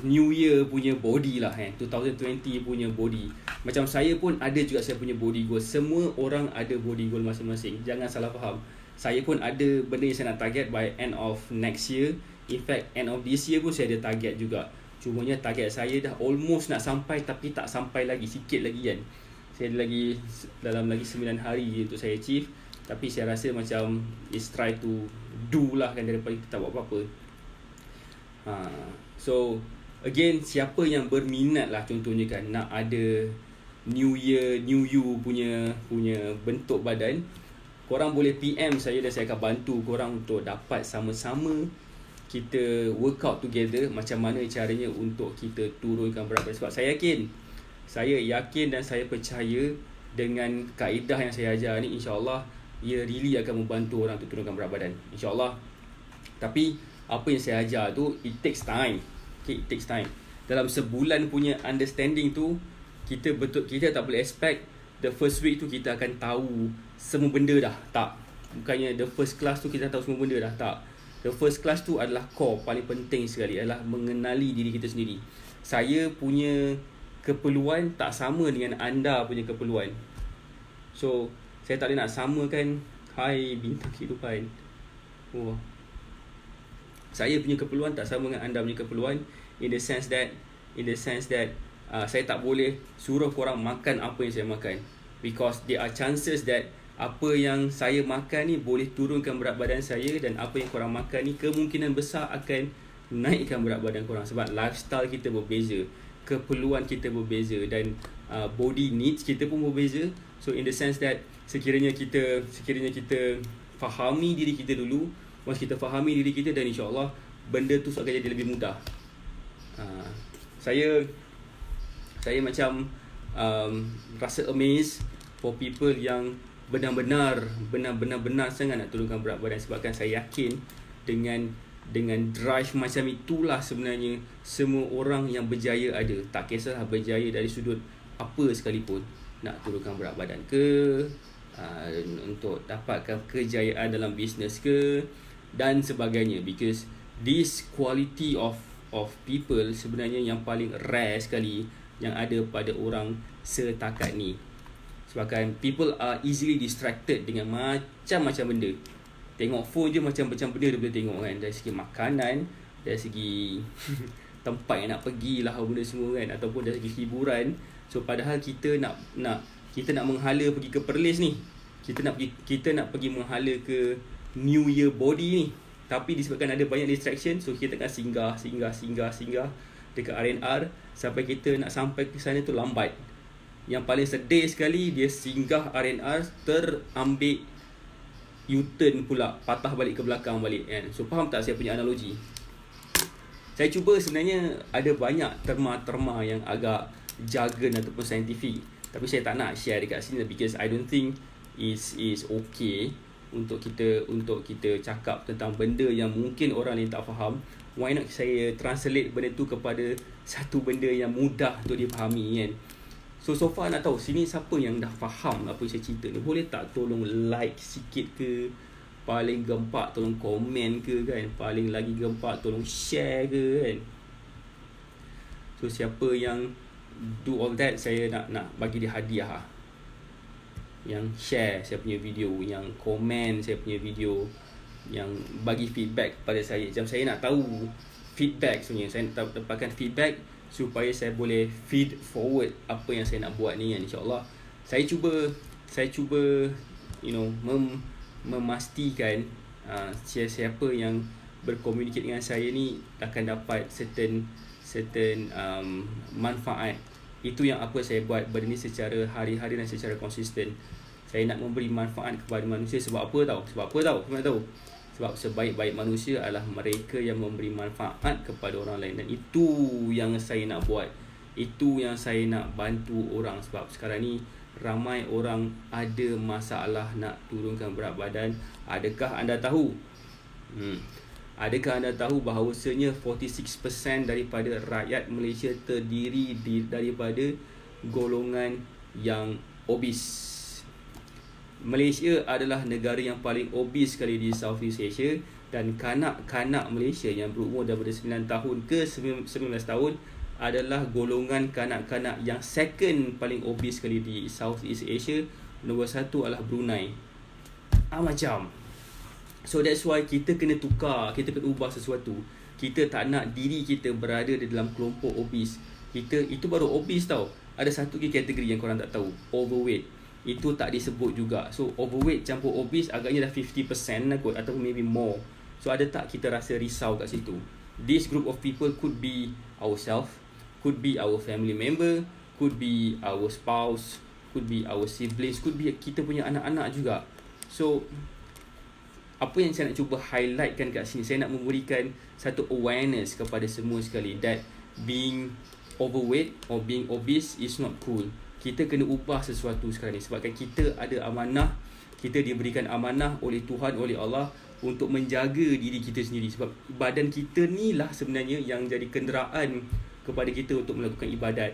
S1: New Year punya body lah 2020 punya body. Macam saya pun ada juga saya punya body goal. Semua orang ada body goal masing-masing, jangan salah faham. Saya pun ada benda yang saya nak target by end of next year. In fact end of this year pun saya ada target juga. Cumanya target saya dah almost nak sampai, tapi tak sampai lagi, sikit lagi kan. Saya ada dalam 9 hari untuk saya achieve. Tapi saya rasa macam is try to do lah kan, daripada kita tak buat apa-apa. So again, siapa yang berminat lah contohnya kan, nak ada New Year, New You punya bentuk badan, korang boleh PM saya dan saya akan bantu korang untuk dapat sama-sama kita workout together. Macam mana caranya untuk kita turunkan berat badan. Sebab saya yakin dan saya percaya dengan kaedah yang saya ajar ni, insyaAllah ia really akan membantu orang untuk turunkan berat badan, insyaAllah. Tapi apa yang saya ajar tu, it takes time. Okay, it takes time. Dalam sebulan punya understanding tu, kita tak boleh expect the first week tu kita akan tahu semua benda dah. Tak. Bukannya the first class tu kita tahu semua benda dah. Tak. The first class tu adalah core, paling penting sekali, adalah mengenali diri kita sendiri. Saya punya keperluan tak sama dengan anda punya keperluan. So saya tak boleh nak samakan. Hai bintang kehidupan. Saya punya keperluan tak sama dengan anda punya keperluan, in the sense that saya tak boleh suruh korang makan apa yang saya makan, because there are chances that apa yang saya makan ni boleh turunkan berat badan saya, dan apa yang korang makan ni kemungkinan besar akan naikkan berat badan korang, sebab lifestyle kita berbeza, keperluan kita berbeza, dan body needs kita pun berbeza. So in the sense that sekiranya kita fahami diri kita dulu, once kita fahami diri kita, dan insyaAllah benda tu akan jadi lebih mudah. Saya macam rasa amazed for people yang benar-benar sangat nak turunkan berat badan, sebabkan saya yakin dengan drive macam itulah sebenarnya semua orang yang berjaya ada, tak kisahlah berjaya dari sudut apa sekalipun, nak turunkan berat badan ke, untuk dapatkan kejayaan dalam bisnes ke dan sebagainya, because this quality of people sebenarnya yang paling rare sekali yang ada pada orang setakat ni. Sebabkan people are easily distracted dengan macam-macam benda. Tengok phone je macam-macam benda dia boleh tengok kan, dari segi makanan, dari segi tempat yang nak pergi lah, benda semua kan, ataupun dari segi hiburan. So padahal kita nak menghala pergi ke Perlis ni, kita nak pergi menghala ke New Year Body ni, tapi disebabkan ada banyak distraction, so kita akan singgah dekat R&R sampai kita nak sampai ke sana tu lambat. Yang paling sedih sekali, dia singgah R&R terambil U-turn pula, patah balik ke belakang balik kan. So faham tak saya punya analogi? Saya cuba sebenarnya ada banyak terma-terma yang agak jargon ataupun saintifik, tapi saya tak nak share dekat sini because I don't think is okay untuk kita cakap tentang benda yang mungkin orang lain tak faham. Why not saya translate benda tu kepada satu benda yang mudah untuk dipahami kan. So far nak tahu sini siapa yang dah faham apa yang saya cerita ni, boleh tak tolong like sikit ke, paling gempak tolong komen ke kan, paling lagi gempak tolong share ke kan. So siapa yang do all that, saya nak bagi dia hadiah lah. Yang share saya punya video, yang komen saya punya video, yang bagi feedback kepada saya. Macam saya nak tahu feedback sebenarnya, saya nak dapatkan feedback supaya saya boleh feed forward apa yang saya nak buat ni kan, insyaAllah. Saya cuba memastikan siapa yang berkomunikasi dengan saya ni akan dapat certain manfaat. Itu yang apa saya buat benda ni secara hari-hari dan secara konsisten. Saya nak memberi manfaat kepada manusia. Sebab apa tahu? Sebab sebaik-baik manusia adalah mereka yang memberi manfaat kepada orang lain. Dan itu yang saya nak buat. Itu yang saya nak bantu orang. Sebab sekarang ni ramai orang ada masalah nak turunkan berat badan. Adakah anda tahu? Adakah anda tahu bahawasanya 46% daripada rakyat Malaysia terdiri daripada golongan yang obes? Malaysia adalah negara yang paling obes sekali di Southeast Asia, dan kanak-kanak Malaysia yang berumur daripada 9 tahun ke 19 tahun adalah golongan kanak-kanak yang second paling obes sekali di Southeast Asia. Nombor 1 adalah Brunei. Macam. So that's why kita kena tukar, kita kena ubah sesuatu. Kita tak nak diri kita berada di dalam kelompok obes. Itu baru obes tau. Ada satu kategori yang korang tak tahu, overweight. Itu tak disebut juga. So overweight campur obese agaknya dah 50% lah kot, atau maybe more. So ada tak kita rasa risau kat situ? This group of people could be ourselves, could be our family member, could be our spouse, could be our siblings, could be kita punya anak-anak juga. So apa yang saya nak cuba highlightkan kat sini, saya nak memberikan satu awareness kepada semua sekali that being overweight or being obese is not cool. Kita kena ubah sesuatu sekarang ni, sebabkan kita ada amanah, kita diberikan amanah oleh Tuhan, oleh Allah untuk menjaga diri kita sendiri. Sebab badan kita ni lah sebenarnya yang jadi kenderaan kepada kita untuk melakukan ibadat,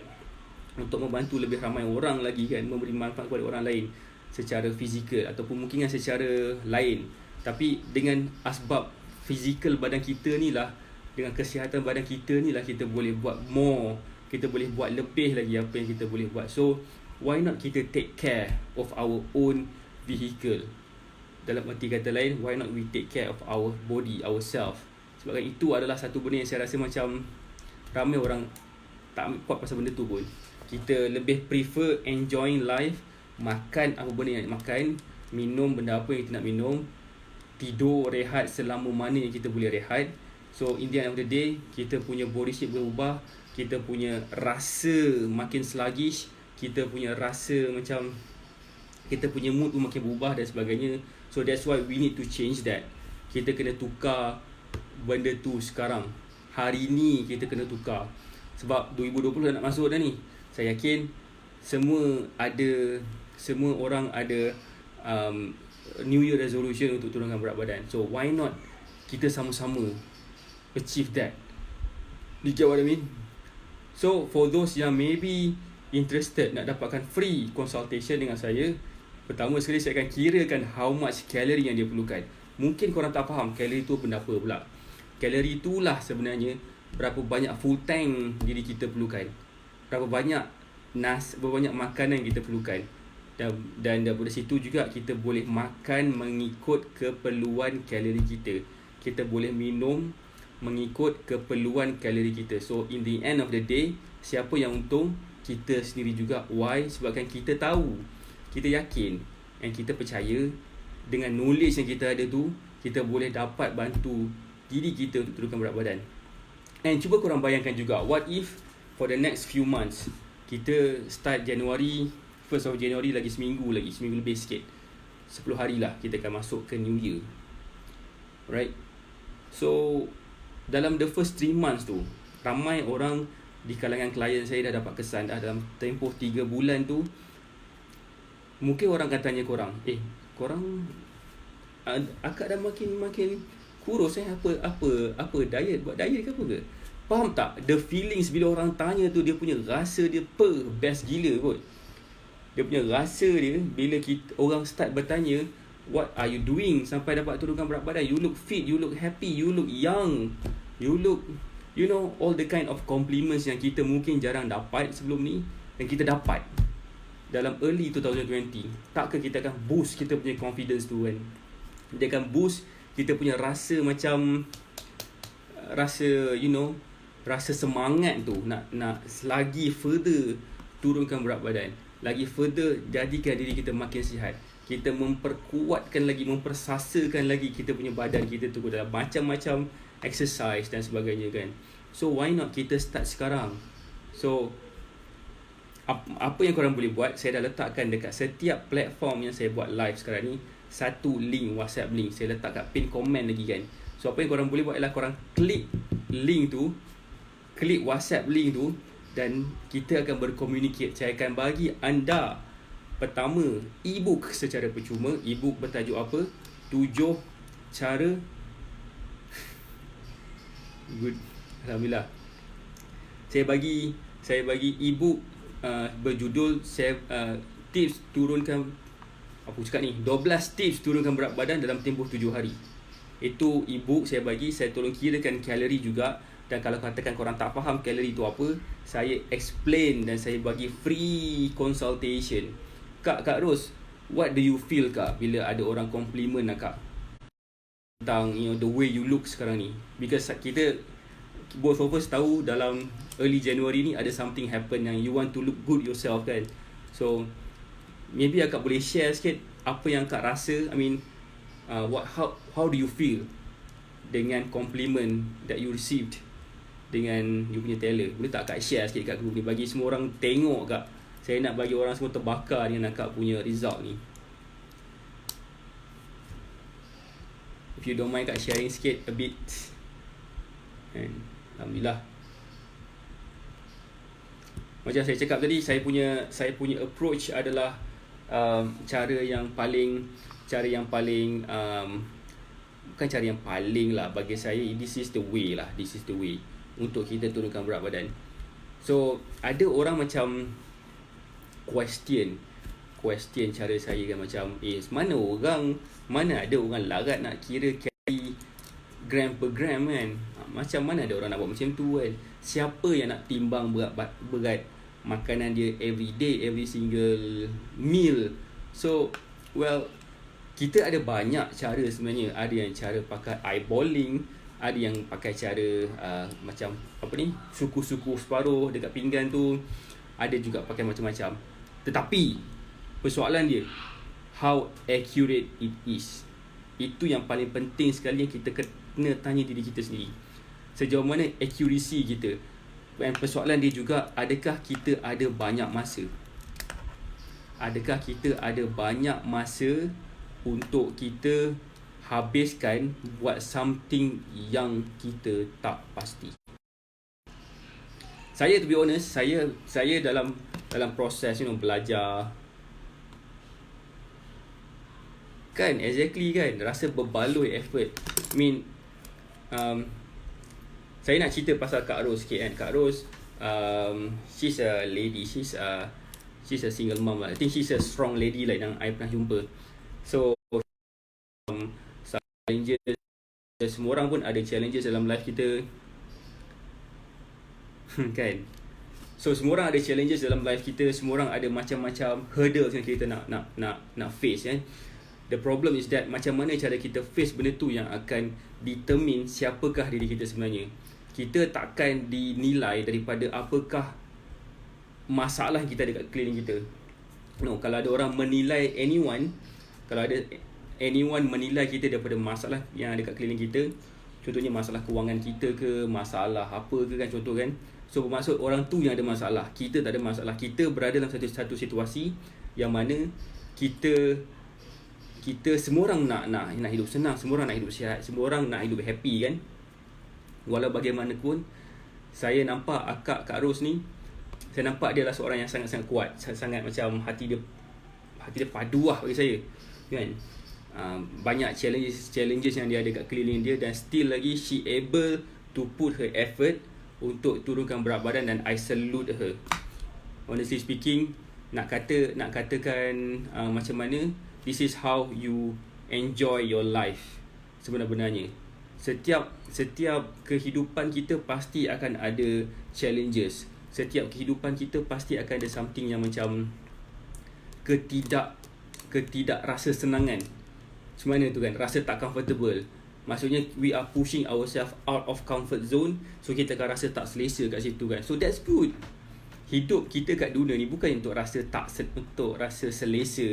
S1: untuk membantu lebih ramai orang lagi kan, memberi manfaat kepada orang lain secara fizikal ataupun mungkin secara lain. Tapi dengan asbab fizikal badan kita ni lah, dengan kesihatan badan kita ni lah, kita boleh buat more, kita boleh buat lebih lagi apa yang kita boleh buat. So why not kita take care of our own vehicle? Dalam arti kata lain, why not we take care of our body, ourselves? Sebabkan itu adalah satu benda yang saya rasa macam ramai orang tak ambil kuat pasal benda tu pun. Kita lebih prefer enjoying life, makan apa benda yang nak makan, minum benda apa yang kita nak minum, tidur, rehat selama mana yang kita boleh rehat. So in the end of the day, kita punya body shape berubah, kita punya rasa makin sluggish, kita punya rasa macam, kita punya mood pun makin berubah dan sebagainya. So that's why we need to change that. Kita kena tukar benda tu sekarang. Hari ni kita kena tukar. Sebab 2020 dah nak masuk dah ni. Saya yakin semua orang ada New Year resolution untuk turunkan berat badan. So why not kita sama-sama achieve that? You get what I mean? So for those yang maybe interested nak dapatkan free consultation dengan saya, pertama sekali saya akan kirakan how much calorie yang dia perlukan. Mungkin korang tak faham calorie tu benda apa pula. Calorie itulah sebenarnya berapa banyak full tank diri kita perlukan. Berapa banyak makanan yang kita perlukan. Dan daripada situ juga kita boleh makan mengikut keperluan kalori kita. Kita boleh minum mengikut keperluan kalori kita. So in the end of the day, siapa yang untung? Kita sendiri juga. Why? Sebabkan kita tahu, kita yakin dan kita percaya dengan knowledge yang kita ada tu, kita boleh dapat bantu diri kita untuk turunkan berat badan. And cuba korang bayangkan juga, what if for the next few months, kita start Januari, 1st of January lagi seminggu lebih sikit, 10 hari lah kita akan masuk ke New Year, right? So dalam the first 3 months tu, ramai orang di kalangan klien saya dah dapat kesan dah dalam tempoh 3 bulan tu. Mungkin orang akan tanya korang, korang akak dah makin kurus apa diet, buat diet ke apa ke? Faham tak? The feelings bila orang tanya tu, dia punya rasa dia best gila kot. Dia punya rasa dia bila orang start bertanya, what are you doing sampai dapat turunkan berat badan? You look fit, you look happy, you look young, you look, you know, all the kind of compliments yang kita mungkin jarang dapat sebelum ni, dan kita dapat dalam early 2020. Takkah kita akan boost kita punya confidence tu kan? Dia akan boost kita punya rasa macam, rasa, you know, rasa semangat tu nak lagi further turunkan berat badan, lagi further jadikan diri kita makin sihat. Kita memperkuatkan lagi, mempersasakan lagi kita punya badan kita tu dalam macam-macam exercise dan sebagainya kan. So why not kita start sekarang? So apa yang korang boleh buat, saya dah letakkan dekat setiap platform yang saya buat live sekarang ni, satu link, WhatsApp link. Saya letak kat pin komen lagi kan. So apa yang korang boleh buat ialah korang klik link tu, klik WhatsApp link tu, dan kita akan berkomunikasi. Saya akan bagi anda pertama e-book secara percuma. E-book bertajuk apa? 7 cara good. Alhamdulillah. Saya bagi e-book berjudul tips turunkan, apa cakap ni, 12 tips turunkan berat badan dalam tempoh 7 hari. Itu e-book saya bagi. Saya tolong kirakan kalori juga. Dan kalau katakan korang tak faham kalori tu apa, saya explain dan saya bagi free consultation. Kak Ros, what do you feel Kak bila ada orang compliment Kak tentang, you know, the way you look sekarang ni? Because kita both of us tahu dalam early January ni ada something happen yang you want to look good yourself kan. So maybe Kak boleh share sikit apa yang Kak rasa. I mean, how do you feel dengan compliment that you received dengan you punya tailor? Boleh tak Kak share sikit kat group ni, bagi semua orang tengok Kak. Saya nak bagi orang semua terbakar dengan Kak punya result ni. If you don't mind Kak sharing sikit a bit. And alhamdulillah. Macam saya cakap tadi, saya punya approach adalah cara yang paling bukan cara yang paling lah bagi saya, this is the way untuk kita turunkan berat badan. So ada orang macam question cara saya kan, macam mana ada orang larat nak kira kali gram per gram kan. Macam mana ada orang nak buat macam tu kan? Siapa yang nak timbang berat makanan dia every day, every single meal? So well, kita ada banyak cara sebenarnya. Ada yang cara pakai eyeballing, Ada yang pakai cara macam apa ni, suku-suku separuh dekat pinggan tu. Ada juga pakai macam-macam. Tetapi persoalan dia, how accurate it is. Itu yang paling penting sekali yang kita kena tanya diri kita sendiri. Sejauh mana accuracy kita. Dan persoalan dia juga, adakah kita ada banyak masa? Adakah kita ada banyak masa untuk kita habiskan buat something yang kita tak pasti? Saya, to be honest, saya dalam proses belajar kan, exactly kan, rasa berbaloi effort. I mean, saya nak cerita pasal Kak Ros sikit kan. Kak Ros, she's a lady, she's a single mom lah. I think she's a strong lady like yang I pernah jumpa. So challenges, semua orang pun ada challenges dalam life kita kan. So semua orang ada challenges dalam life kita, semua orang ada macam-macam hurdles yang kita nak face kan. The problem is that macam mana cara kita face benda tu yang akan determine siapakah diri kita sebenarnya. Kita takkan dinilai daripada apakah masalah kita dekat keliling kita. No, kalau ada orang menilai anyone, kalau ada anyone menilai kita daripada masalah yang ada dekat keliling kita, contohnya masalah kewangan kita ke, masalah apa ke kan, contoh kan. So bermaksud orang tu yang ada masalah, kita tak ada masalah. Kita berada dalam satu situasi yang mana kita semua orang nak hidup senang, semua orang nak hidup sihat, semua orang nak hidup happy kan. Walau bagaimanapun, saya nampak Kak Ros ni, saya nampak dia adalah seorang yang sangat-sangat kuat, sangat macam hati dia padu lah bagi saya kan. Banyak challenges yang dia ada kat keliling dia, dan still lagi she able to put her effort untuk turunkan berat badan, dan I salute her. Honestly speaking, nak katakan macam mana, this is how you enjoy your life sebenarnya. Setiap kehidupan kita pasti akan ada challenges. Setiap kehidupan kita pasti akan ada something yang macam ketidak rasa senangan. Macam mana tu kan, rasa tak comfortable. Maksudnya we are pushing ourselves out of comfort zone, so kita akan rasa tak selesa kat situ kan. So that's good. Hidup kita kat dunia ni bukan untuk rasa selesa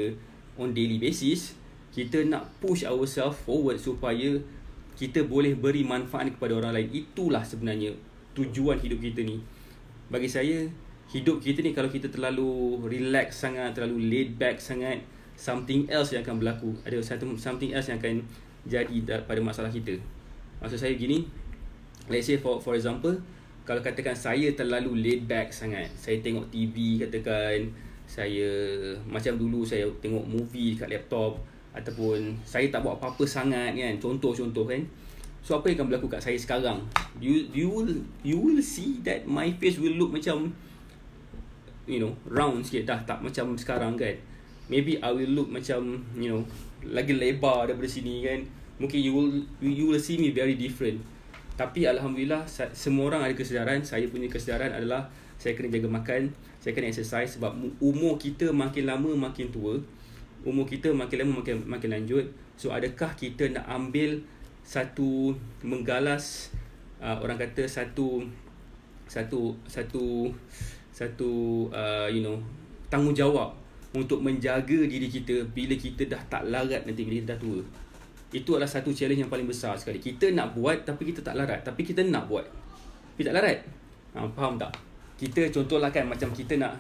S1: on daily basis. Kita nak push ourselves forward supaya kita boleh beri manfaat kepada orang lain. Itulah sebenarnya tujuan hidup kita ni. Bagi saya, hidup kita ni kalau kita terlalu relax sangat, terlalu laid back sangat, something else yang akan berlaku. Ada something else yang akan jadi pada masalah kita. Maksud saya gini, let's say for example, kalau katakan saya terlalu laid back sangat, saya tengok TV katakan, saya macam dulu saya tengok movie kat laptop, ataupun saya tak buat apa-apa sangat kan, contoh kan. So apa yang akan berlaku kat saya sekarang? You will see that my face will look macam round sikit dah, tak macam sekarang kan. Maybe I will look macam lagi lebar daripada sini kan. Mungkin you will see me very different. Tapi alhamdulillah, semua orang ada kesedaran. Saya punya kesedaran adalah saya kena jaga makan, saya kena exercise, sebab umur kita makin lama makin tua, umur kita makin lama makin lanjut. So adakah kita nak ambil menggalas orang kata satu tanggungjawab untuk menjaga diri kita bila kita dah tak larat nanti, bila kita dah tua. Itu adalah satu challenge yang paling besar sekali. Kita nak buat tapi kita tak larat, tapi kita nak buat tapi tak larat. Faham tak? Kita contohlah kan, macam kita nak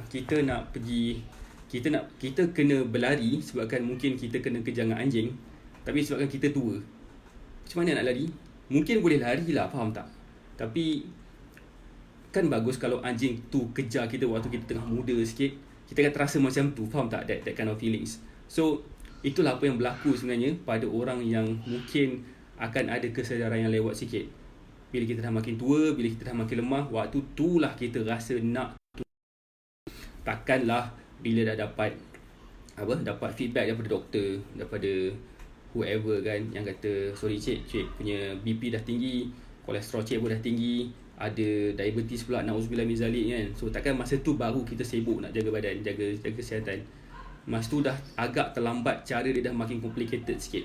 S1: pergi, kita kena berlari sebabkan mungkin kita kena kejar dengan anjing, tapi sebabkan kita tua, macam mana nak lari? Mungkin boleh lari lah, faham tak? Tapi kan bagus kalau anjing tu kejar kita waktu kita tengah muda sikit, kita akan terasa macam tu, faham tak? That kind of feelings. So itulah apa yang berlaku sebenarnya pada orang yang mungkin akan ada kesedaran yang lewat sikit. Bila kita dah makin tua, bila kita dah makin lemah, waktu itulah kita rasa nak. Takkanlah bila dah dapat feedback daripada doktor, daripada whoever kan, yang kata sorry cik punya BP dah tinggi, kolesterol cik pun dah tinggi, ada diabetes pula, na'udzubillah min zalik kan. So takkan masa tu baru kita sibuk nak jaga badan, jaga kesihatan. Masa tu dah agak terlambat, cara dia dah makin complicated sikit.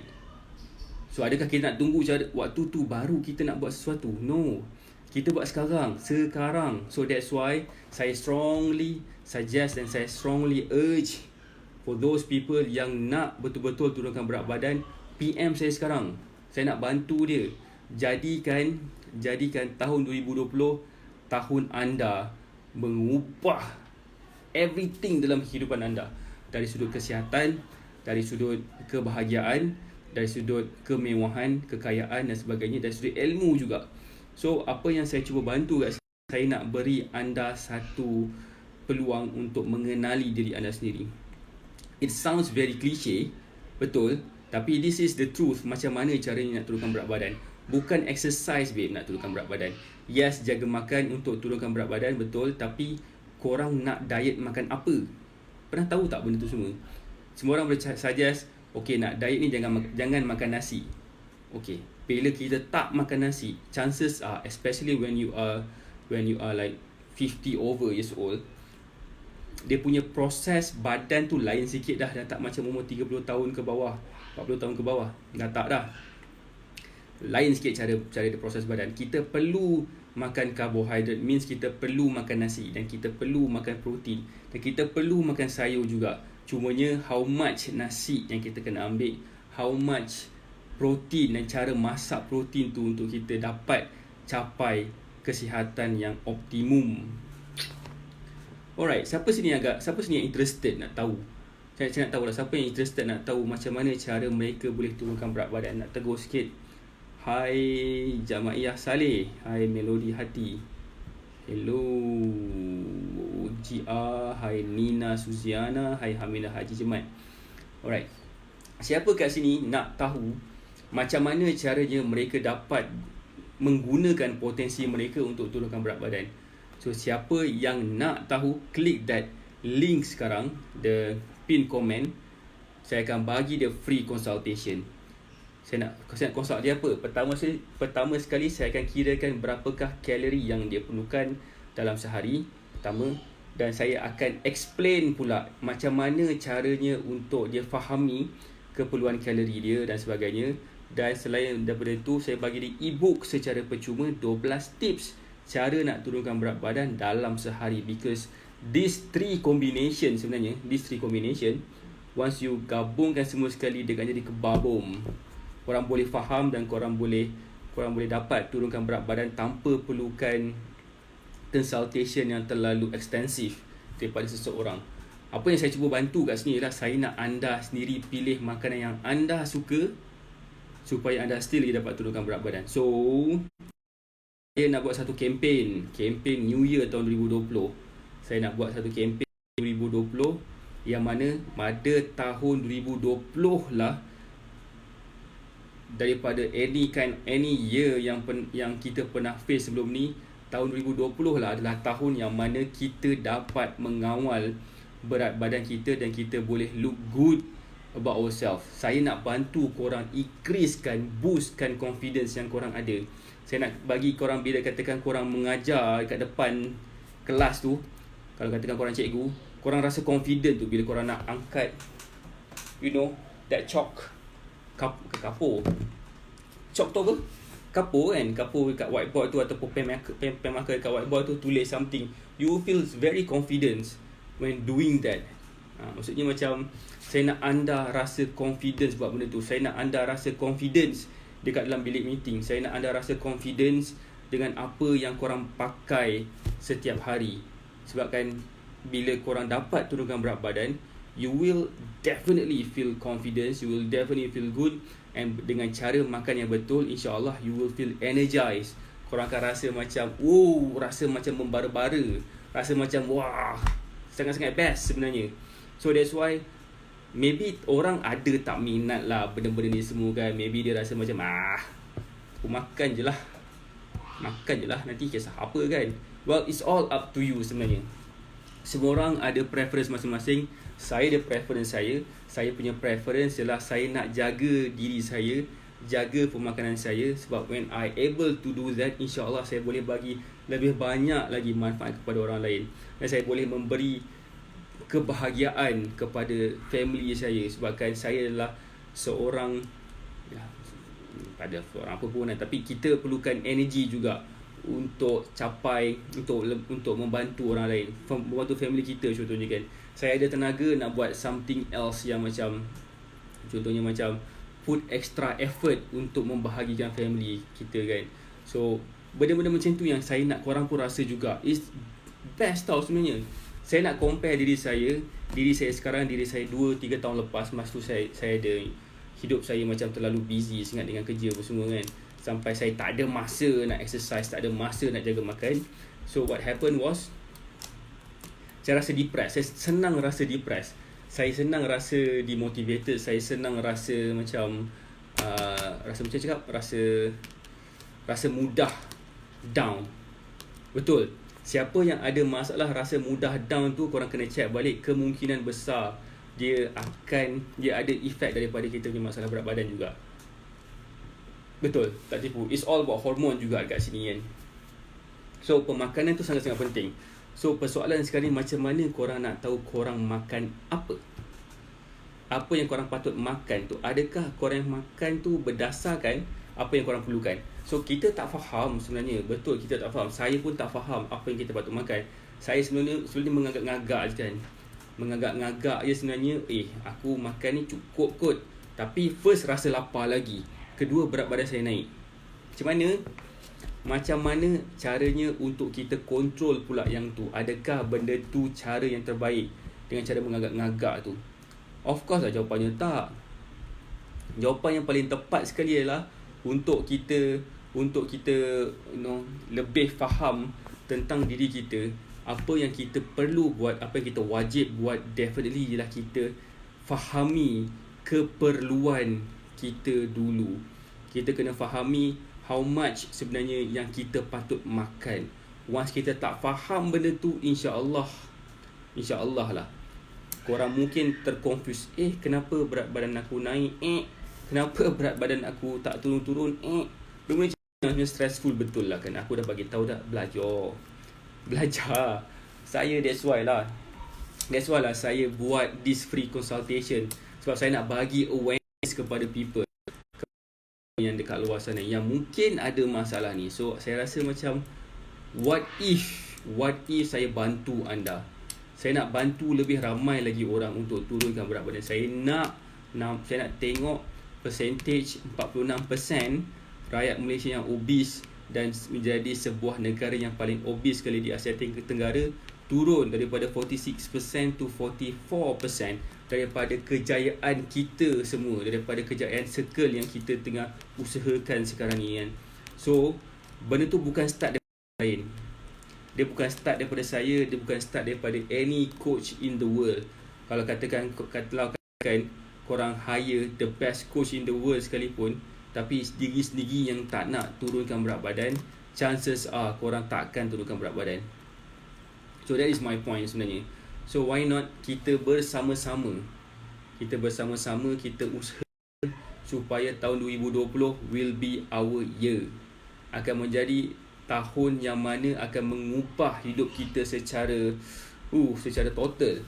S1: So adakah kita nak tunggu waktu tu baru kita nak buat sesuatu? No. Kita buat sekarang. So that's why saya strongly suggest dan saya strongly urge for those people yang nak betul-betul turunkan berat badan, PM saya sekarang. Saya nak bantu dia. Jadikan tahun 2020 tahun anda mengubah everything dalam kehidupan anda. Dari sudut kesihatan, dari sudut kebahagiaan, dari sudut kemewahan, kekayaan dan sebagainya, dari sudut ilmu juga. So apa yang saya cuba bantu kat sini, saya nak beri anda satu peluang untuk mengenali diri anda sendiri. It sounds very cliche, betul, tapi this is the truth. Macam mana caranya nak turunkan berat badan. Bukan exercise babe nak turunkan berat badan. Yes, jaga makan untuk turunkan berat badan, betul, tapi korang nak diet makan apa? Pernah tahu tak benda tu semua? Semua orang boleh suggest, okay, nak diet ni jangan makan nasi. Okay, bila kita tak makan nasi, chances are, especially when you are like 50 over years old, dia punya proses badan tu lain sikit dah tak macam umur 30 tahun ke bawah, 40 tahun ke bawah. Dah tak dah. Lain sikit cara dia proses badan. Kita perlu makan karbohidrat, means kita perlu makan nasi, dan kita perlu makan protein, dan kita perlu makan sayur juga. Cumanya how much nasi yang kita kena ambil, how much protein dan cara masak protein tu untuk kita dapat capai kesihatan yang optimum. Alright, siapa sini yang interested nak tahu? Saya nak tahu lah, siapa yang interested nak tahu macam mana cara mereka boleh turunkan berat badan. Nak tegur sikit. Hai Jamaiyah Saleh, hai Melody Hati, hello GR, hai Nina Suziana, hai Hamidah Haji Jemat. Alright, siapa kat sini nak tahu macam mana caranya mereka dapat menggunakan potensi mereka untuk turunkan berat badan? So siapa yang nak tahu, klik that link sekarang, the pin comment. Saya akan bagi dia free consultation. Saya nak consult dia apa? Pertama sekali saya akan kirakan berapakah kalori yang dia perlukan dalam sehari pertama, dan saya akan explain pula macam mana caranya untuk dia fahami keperluan kalori dia dan sebagainya. Dan selain daripada itu, saya bagi dia e-book secara percuma 12 tips cara nak turunkan berat badan dalam sehari, because these three combination once you gabungkan semua sekali, dia akan jadi kebabom. Korang boleh faham dan korang boleh dapat turunkan berat badan tanpa perlukan consultation yang terlalu ekstensif daripada seseorang. Apa yang saya cuba bantu kat sini ialah saya nak anda sendiri pilih makanan yang anda suka supaya anda still dapat turunkan berat badan. So saya nak buat satu kempen New Year tahun 2020. Saya nak buat satu kempen 2020 yang mana pada tahun 2020 lah, daripada any year yang kita pernah face sebelum ni, tahun 2020 lah adalah tahun yang mana kita dapat mengawal berat badan kita dan kita boleh look good about ourselves. Saya nak bantu korang increasekan, boostkan confidence yang korang ada. Saya nak bagi korang, bila katakan korang mengajar kat depan kelas tu, kalau katakan korang cikgu, korang rasa confident tu bila korang nak angkat, that chalk, kapur. Chalk tu apa? Kapur kan? Kapur kat whiteboard tu ataupun pen marker kat whiteboard tu, tulis something. You feel very confident when doing that. Maksudnya macam saya nak anda rasa confidence buat benda tu. Saya nak anda rasa confidence dekat dalam bilik meeting. Saya nak anda rasa confidence dengan apa yang korang pakai setiap hari. Sebabkan bila korang dapat turunkan berat badan, you will definitely feel confidence, you will definitely feel good, and dengan cara makan yang betul, insyaAllah you will feel energized. Korang akan rasa macam rasa macam membara-bara, rasa macam wah, sangat-sangat best sebenarnya. So that's why maybe orang ada tak minat lah benda-benda ni semua kan. Maybe dia rasa macam aku makan je lah, nanti kisah apa kan. Well, it's all up to you sebenarnya. Semua orang ada preference masing-masing. Saya ada preference saya. Saya punya preference ialah saya nak jaga diri saya, jaga pemakanan saya. Sebab when I able to do that, insyaAllah saya boleh bagi lebih banyak lagi manfaat kepada orang lain. Dan saya boleh memberi kebahagiaan kepada family saya. Sebabkan saya adalah seorang tak ada orang apa pun kan. Tapi kita perlukan energy juga untuk capai, untuk membantu orang lain, membantu family kita contohnya kan. Saya ada tenaga nak buat something else yang macam, contohnya macam put extra effort untuk membahagikan family kita kan. So benda-benda macam tu yang saya nak korang pun rasa juga. It's best tau sebenarnya. Saya nak compare diri saya sekarang, diri saya 2-3 tahun lepas. Masa tu saya ada, hidup saya macam terlalu busy sangat dengan kerja apa semua kan, sampai saya tak ada masa nak exercise, tak ada masa nak jaga makan. So what happened was, saya rasa depressed. Saya senang rasa depressed, saya senang rasa demotivated, saya senang rasa macam rasa macam cakap, rasa mudah down. Betul, siapa yang ada masalah rasa mudah down tu, korang kena check balik. Kemungkinan besar dia ada efek daripada kita punya masalah berat badan juga. Betul, tak tipu. It's all about hormone juga kat sini kan. So pemakanan tu sangat-sangat penting. So persoalan sekarang ni, macam mana korang nak tahu korang makan apa? Apa yang korang patut makan tu? Adakah korang makan tu berdasarkan apa yang korang perlukan? So kita tak faham sebenarnya. Betul, kita tak faham. Saya pun tak faham apa yang kita patut makan. Saya sebenarnya mengagak-ngagak je kan. Mengagak-ngagak je sebenarnya. Aku makan ni cukup kot. Tapi first rasa lapar lagi. Kedua, berat badan saya naik. Macam mana caranya untuk kita kontrol pula yang tu? Adakah benda tu cara yang terbaik dengan cara mengagak-ngagak tu? Of course lah jawapannya tak. Jawapan yang paling tepat sekali adalah untuk kita lebih faham tentang diri kita. Apa yang kita perlu buat, apa yang kita wajib buat, definitely ialah kita fahami keperluan kita dulu. Kita kena fahami how much sebenarnya yang kita patut makan. Once kita tak faham benda tu, insya-Allah lah, korang mungkin terconfuse. Kenapa berat badan aku naik? Kenapa berat badan aku tak turun-turun? Benda macam stressful, betul lah kan. Aku dah bagi tahu dah, belajar. That's why lah saya buat this free consultation. Sebab saya nak bagi awareness kepada people yang dekat luar sana yang mungkin ada masalah ni. So saya rasa macam, what if saya bantu anda? Saya nak bantu lebih ramai lagi orang untuk turunkan berat badan. Saya nak tengok percentage 46% rakyat Malaysia yang obese dan menjadi sebuah negara yang paling obese sekali di Asia Tenggara turun daripada 46% to 44% daripada kejayaan kita semua, daripada kejayaan circle yang kita tengah usahakan sekarang ni kan. So benda tu bukan start daripada lain. Dia bukan start daripada saya, dia bukan start daripada any coach in the world. Kalau katakan korang hire the best coach in the world sekalipun, tapi diri sendiri yang tak nak turunkan berat badan, chances are korang takkan turunkan berat badan. So that is my point sebenarnya. So why not kita bersama-sama kita usaha supaya tahun 2020 will be our year. Akan menjadi tahun yang mana akan mengubah hidup kita secara total.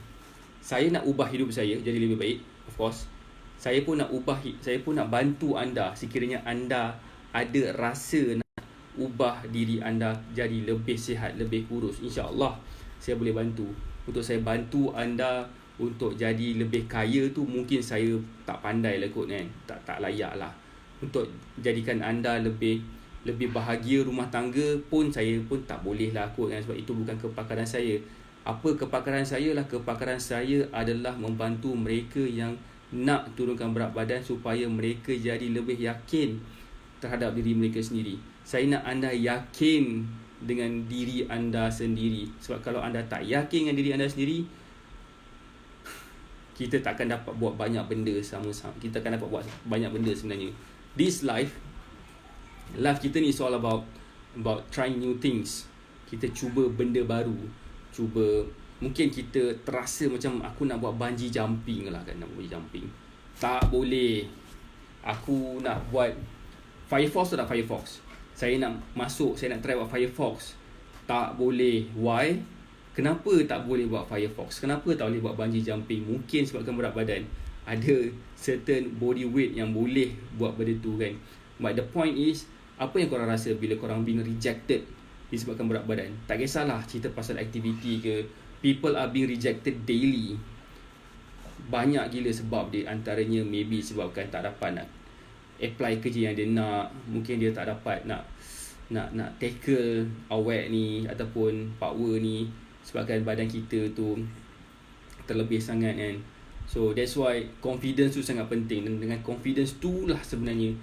S1: Saya nak ubah hidup saya jadi lebih baik, of course. Saya pun nak bantu anda sekiranya anda ada rasa nak ubah diri anda jadi lebih sihat, lebih kurus. InsyaAllah saya boleh bantu. Untuk saya bantu anda untuk jadi lebih kaya tu, mungkin saya tak pandai lah kot kan. Tak layak lah. Untuk jadikan anda lebih bahagia rumah tangga pun, saya pun tak boleh lah kot kan. Sebab itu bukan kepakaran saya. Apa kepakaran saya lah? Kepakaran saya adalah membantu mereka yang nak turunkan berat badan supaya mereka jadi lebih yakin terhadap diri mereka sendiri. Saya nak anda yakin dengan diri anda sendiri. Sebab kalau anda tak yakin dengan diri anda sendiri, kita takkan dapat buat banyak benda sama-sama. Kita akan dapat buat banyak benda sebenarnya. This life kita ni is all about trying new things. Kita cuba benda baru. Mungkin kita terasa macam aku nak buat bungee jumping lah kan. Nak buat bungee jumping, tak boleh. Aku nak buat Firefox tu, tak Firefox. Saya nak try buat Firefox, tak boleh. Why? Kenapa tak boleh buat Firefox? Kenapa tak boleh buat bungee jumping? Mungkin sebabkan berat badan. Ada certain body weight yang boleh buat benda tu kan. But the point is, apa yang korang rasa bila korang being rejected disebabkan berat badan? Tak kisahlah cerita pasal aktiviti ke, people are being rejected daily. Banyak gila sebab dia. Antaranya maybe sebabkan tak dapat nak apply kerja yang dia nak, mungkin dia tak dapat nak tackle awet ni ataupun power ni sebabkan badan kita tu terlebih sangat kan. So that's why confidence tu sangat penting, dan dengan confidence tu lah sebenarnya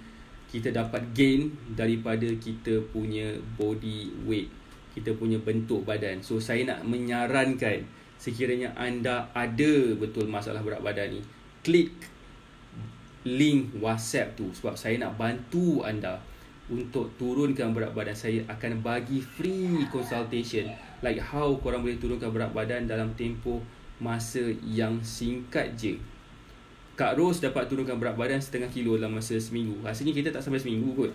S1: kita dapat gain daripada kita punya body weight, kita punya bentuk badan. So saya nak menyarankan, sekiranya anda ada betul masalah berat badan ni, klik link WhatsApp tu, sebab saya nak bantu anda untuk turunkan berat badan. Saya akan bagi free consultation, like how korang boleh turunkan berat badan dalam tempoh masa yang singkat je. Kak Ros dapat turunkan berat badan 0.5 kilo dalam masa seminggu. Rasanya kita tak sampai seminggu kot.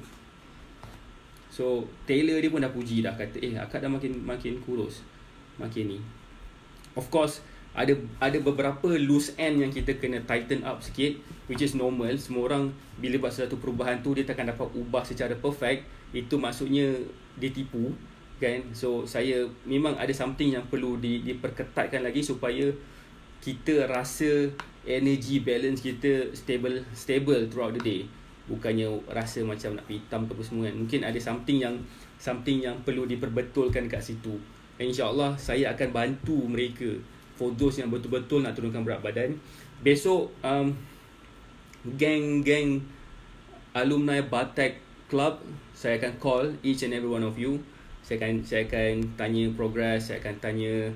S1: So tailor dia pun dah puji dah, kata akak dah makin kurus, makin ni. Of course ada beberapa loose end yang kita kena tighten up sikit, which is normal. Semua orang bila buat satu perubahan tu, dia takkan dapat ubah secara perfect. Itu maksudnya dia tipu kan. So saya memang ada something yang perlu diperketatkan lagi supaya kita rasa energy balance kita stable throughout the day. Bukannya rasa macam nak hitam ke apa semua kan. Mungkin ada something yang perlu diperbetulkan kat situ. Dan insyaAllah saya akan bantu mereka, for those yang betul-betul nak turunkan berat badan. Besok geng alumni Batek Club, saya akan call each and every one of you. Saya akan tanya progress, saya akan tanya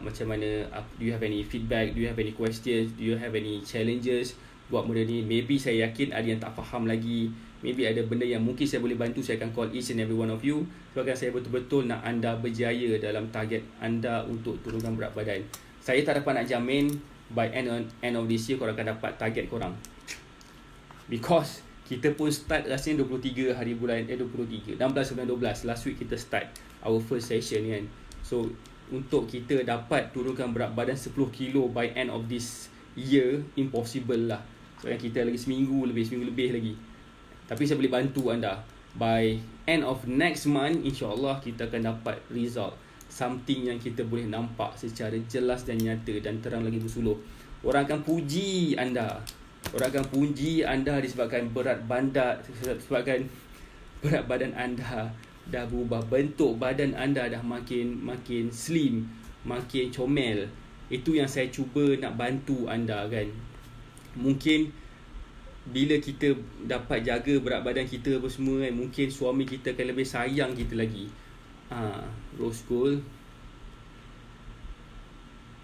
S1: macam mana, do you have any feedback, do you have any questions, do you have any challenges buat benda ni. Maybe saya yakin ada yang tak faham lagi, maybe ada benda yang mungkin saya boleh bantu. Saya akan call each and every one of you, sebabkan saya betul-betul nak anda berjaya dalam target anda untuk turunkan berat badan. Saya tak dapat nak jamin by end of this year korang akan dapat target korang, because kita pun start rasanya 23 hari bulan 23 16 bulan 12 last week kita start our first session kan. So untuk kita dapat turunkan berat badan 10 kilo by end of this year, impossible lah. Sebab kita lagi seminggu lebih lagi. Tapi saya boleh bantu anda. By end of next month, insyaAllah kita akan dapat result, something yang kita boleh nampak secara jelas dan nyata dan terang lagi bersuluh. Orang akan puji anda. Orang akan puji anda disebabkan disebabkan berat badan anda dah berubah, bentuk badan anda dah makin slim, makin comel. Itu yang saya cuba nak bantu anda kan. Mungkin bila kita dapat jaga berat badan kita apa semua kan, mungkin suami kita akan lebih sayang kita lagi. Rose Gold.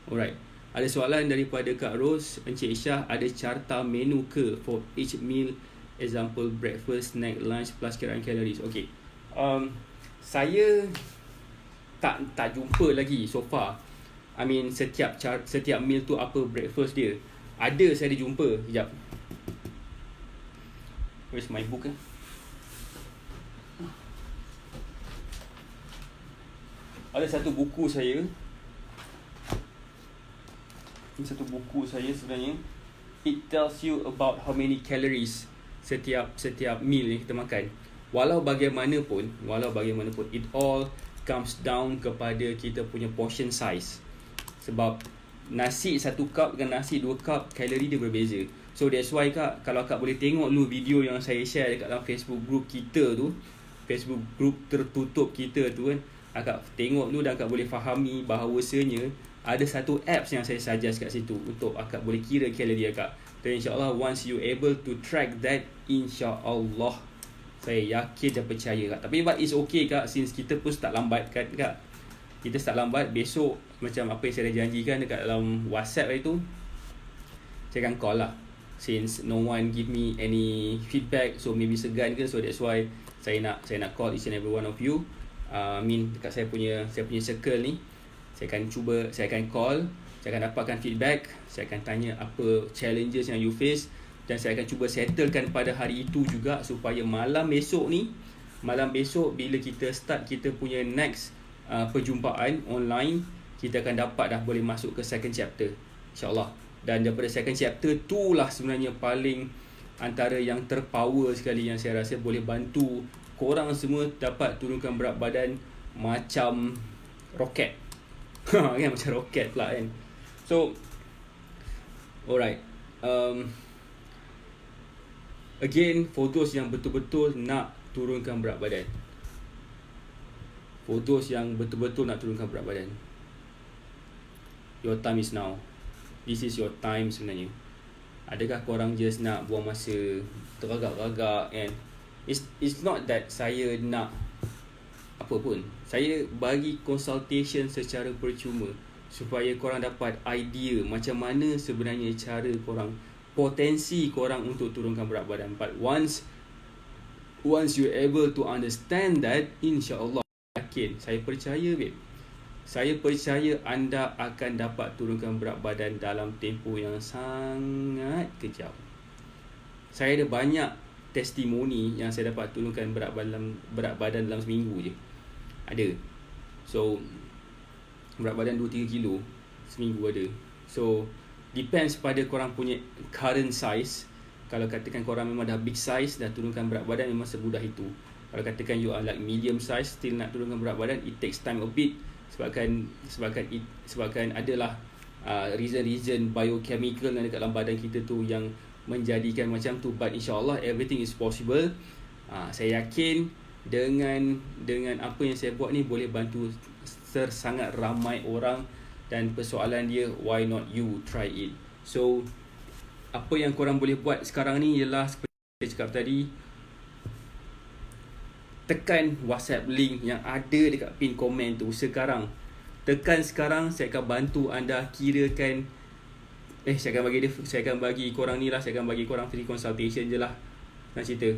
S1: Alright. Ada soalan daripada Kak Rose. Encik Syah, ada carta menu ke for each meal? Example breakfast, snack, lunch plus kiraan calories. Okay. Saya tak jumpa lagi so far. I mean setiap meal tu apa breakfast dia. Ada saya ada jumpa. Sekejap. Where's my book Ada satu buku saya. Ini satu buku saya sebenarnya. It tells you about how many calories setiap meal yang kita makan. Walau bagaimanapun, it all comes down kepada kita punya portion size. Sebab nasi 1 cup dengan nasi 2 cup, kalori dia berbeza. So that's why Kak, kalau Kak boleh tengok dulu video yang saya share dekat dalam Facebook group kita tu, Facebook group tertutup kita tu kan, Kak tengok dulu dan Kak boleh fahami bahawasanya ada satu apps yang saya suggest kat situ untuk Kak boleh kira kalori Kak. Dan insyaAllah once you able to track that, insyaAllah saya yakin dan percaya Kak. Tapi but it's okay Kak, since kita pun start lambat kan Kak. Kita start lambat, besok macam apa yang saya dah janjikan dekat dalam WhatsApp itu, saya akan call lah. Since no one give me any feedback, so maybe segan ke, so that's why saya nak call each and every one of you. Dekat saya punya circle ni, saya akan call, saya akan dapatkan feedback, saya akan tanya apa challenges yang you face, dan saya akan cuba settlekan pada hari itu juga, supaya malam besok bila kita start kita punya next perjumpaan online, kita akan dapat dah boleh masuk ke second chapter, insyaAllah. Dan daripada second chapter tu lah sebenarnya paling antara yang terpower sekali, yang saya rasa boleh bantu korang semua dapat turunkan berat badan macam roket. Kan macam roket pula kan. So alright, again, for those yang betul-betul nak turunkan berat badan, for those yang betul-betul nak turunkan berat badan, your time is now. This is your time sebenarnya. Adakah korang just nak buang masa teragak-agak kan? It's not that saya nak apa pun. Saya bagi consultation secara percuma supaya korang dapat idea macam mana sebenarnya cara korang, potensi korang untuk turunkan berat badan. But once you're able to understand that, insya-Allah, yakin, saya percaya babe, saya percaya anda akan dapat turunkan berat badan dalam tempoh yang sangat kejap. Saya ada banyak testimoni yang saya dapat turunkan berat badan dalam seminggu je. Ada. So berat badan 2-3 kilo seminggu ada. So depends pada korang punya current size. Kalau katakan korang memang dah big size, dah turunkan berat badan memang semudah itu. Kalau katakan you are like medium size, still nak turunkan berat badan, it takes time a bit. Sebabkan adalah reason biochemical yang dekat dalam badan kita tu yang menjadikan macam tu. But insyaAllah everything is possible. Saya yakin dengan apa yang saya buat ni boleh bantu sangat ramai orang. Dan persoalan dia, why not you try it? So apa yang korang boleh buat sekarang ni ialah seperti saya cakap tadi, tekan WhatsApp link yang ada dekat pin komen tu sekarang. Tekan sekarang, saya akan bantu anda kirakan. Saya akan bagi korang ni lah, saya akan bagi korang free consultation je lah. Nak cerita.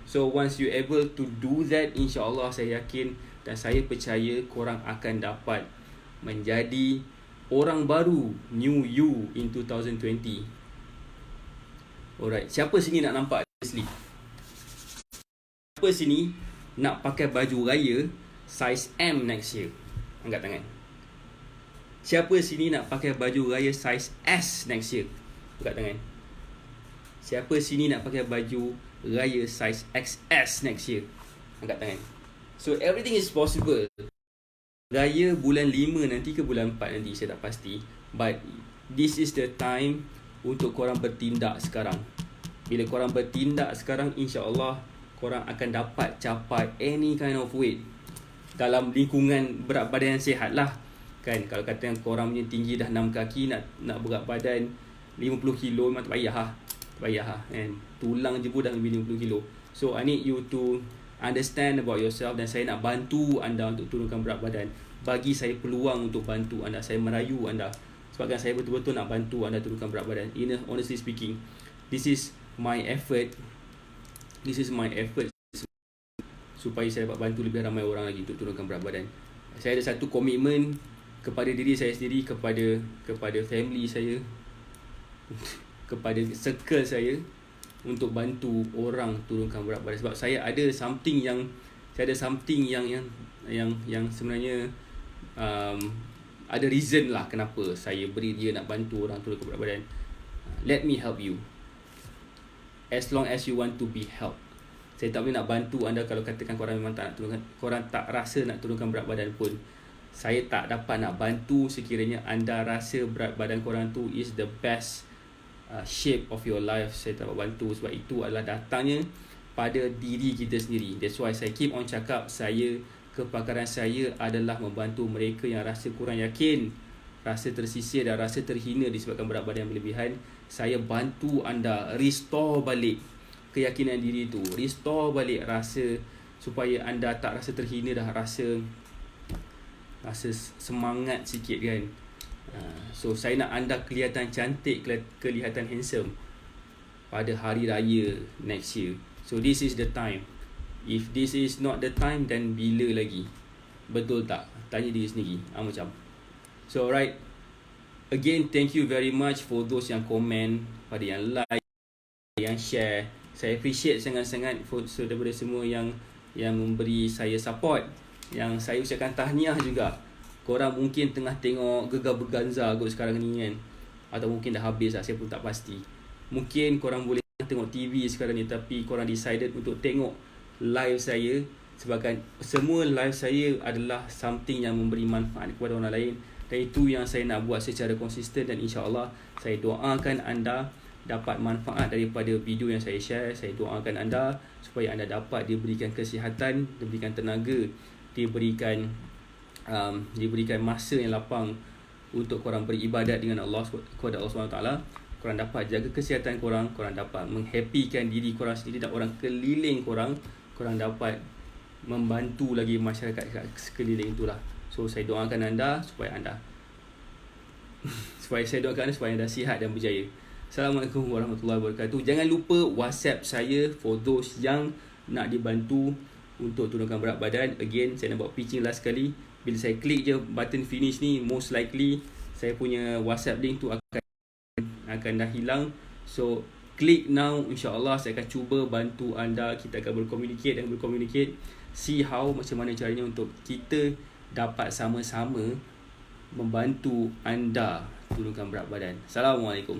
S1: So once you able to do that, insya-Allah saya yakin dan saya percaya korang akan dapat menjadi orang baru, new you in 2020. Alright, siapa sini nak nampak asli? Siapa sini nak pakai baju raya size M next year? Angkat tangan. Siapa sini nak pakai baju raya size S next year? Angkat tangan. Siapa sini nak pakai baju raya size XS next year? Angkat tangan. So everything is possible. Raya bulan 5 nanti ke bulan 4 nanti, saya tak pasti. But this is the time untuk korang bertindak sekarang. Bila korang bertindak sekarang, insya-Allah korang akan dapat capai any kind of weight dalam lingkungan berat badan yang sihat lah. Kan, kalau kata yang korang punya tinggi dah 6 kaki, nak berat badan 50 kilo memang tak payah lah. Tak payah lah kan. Tulang je pun dah lebih 50 kilo. So I need you to understand about yourself. Dan saya nak bantu anda untuk turunkan berat badan. Bagi saya peluang untuk bantu anda. Saya merayu anda, sebabkan saya betul-betul nak bantu anda turunkan berat badan. Honestly speaking, this is my effort. This is my effort supaya saya dapat bantu lebih ramai orang lagi untuk turunkan berat badan. Saya ada satu komitmen kepada diri saya sendiri, kepada family saya, kepada circle saya, untuk bantu orang turunkan berat badan. Sebab saya ada something yang sebenarnya ada reason lah kenapa saya beri dia nak bantu orang turunkan berat badan. Let me help you. As long as you want to be helped. Saya tak boleh nak bantu anda kalau katakan korang memang tak nak turunkan, korang tak rasa nak turunkan berat badan pun. Saya tak dapat nak bantu sekiranya anda rasa berat badan korang tu is the best shape of your life. Saya tak dapat bantu sebab itu adalah datangnya pada diri kita sendiri. That's why saya keep on cakap, kepakaran saya adalah membantu mereka yang rasa kurang yakin, rasa tersisir dan rasa terhina disebabkan berat badan yang berlebihan. Saya bantu anda restore balik keyakinan diri tu, restore balik rasa, supaya anda tak rasa terhina, dah rasa semangat sikit kan. So saya nak anda kelihatan cantik, kelihatan handsome pada hari raya next year. So this is the time. If this is not the time, then bila lagi? Betul tak? Tanya diri sendiri. Macam. So alright, again, thank you very much for those yang komen, pada yang like, yang share. Saya appreciate sangat-sangat daripada semua yang memberi saya support. Yang saya ucapkan tahniah juga. Korang mungkin tengah tengok Gegar Berganza kot sekarang ni kan, atau mungkin dah habis lah, saya pun tak pasti. Mungkin korang boleh tengok TV sekarang ni, tapi korang decided untuk tengok live saya, sebabkan semua live saya adalah something yang memberi manfaat kepada orang lain, dan itu yang saya nak buat secara konsisten. Dan insya-Allah saya doakan anda dapat manfaat daripada video yang saya share. Saya doakan anda supaya anda dapat diberikan kesihatan, diberikan tenaga, diberikan masa yang lapang untuk korang beribadat dengan Allah, kepada Allah SWT. Korang dapat jaga kesihatan korang, korang dapat menghappykan diri korang sendiri dan orang keliling korang, korang dapat membantu lagi masyarakat sekeliling itulah. So saya doakan anda supaya anda supaya anda sihat dan berjaya. Assalamualaikum warahmatullahi wabarakatuh. Jangan lupa WhatsApp saya for those yang nak dibantu untuk turunkan berat badan. Again, saya nak buat pitching last kali. Bila saya klik je button finish ni, most likely saya punya WhatsApp link tu akan dah hilang. So click now, insya-Allah saya akan cuba bantu anda. Kita akan berkomunikate, see how, macam mana caranya untuk kita dapat sama-sama membantu anda turunkan berat badan. Assalamualaikum.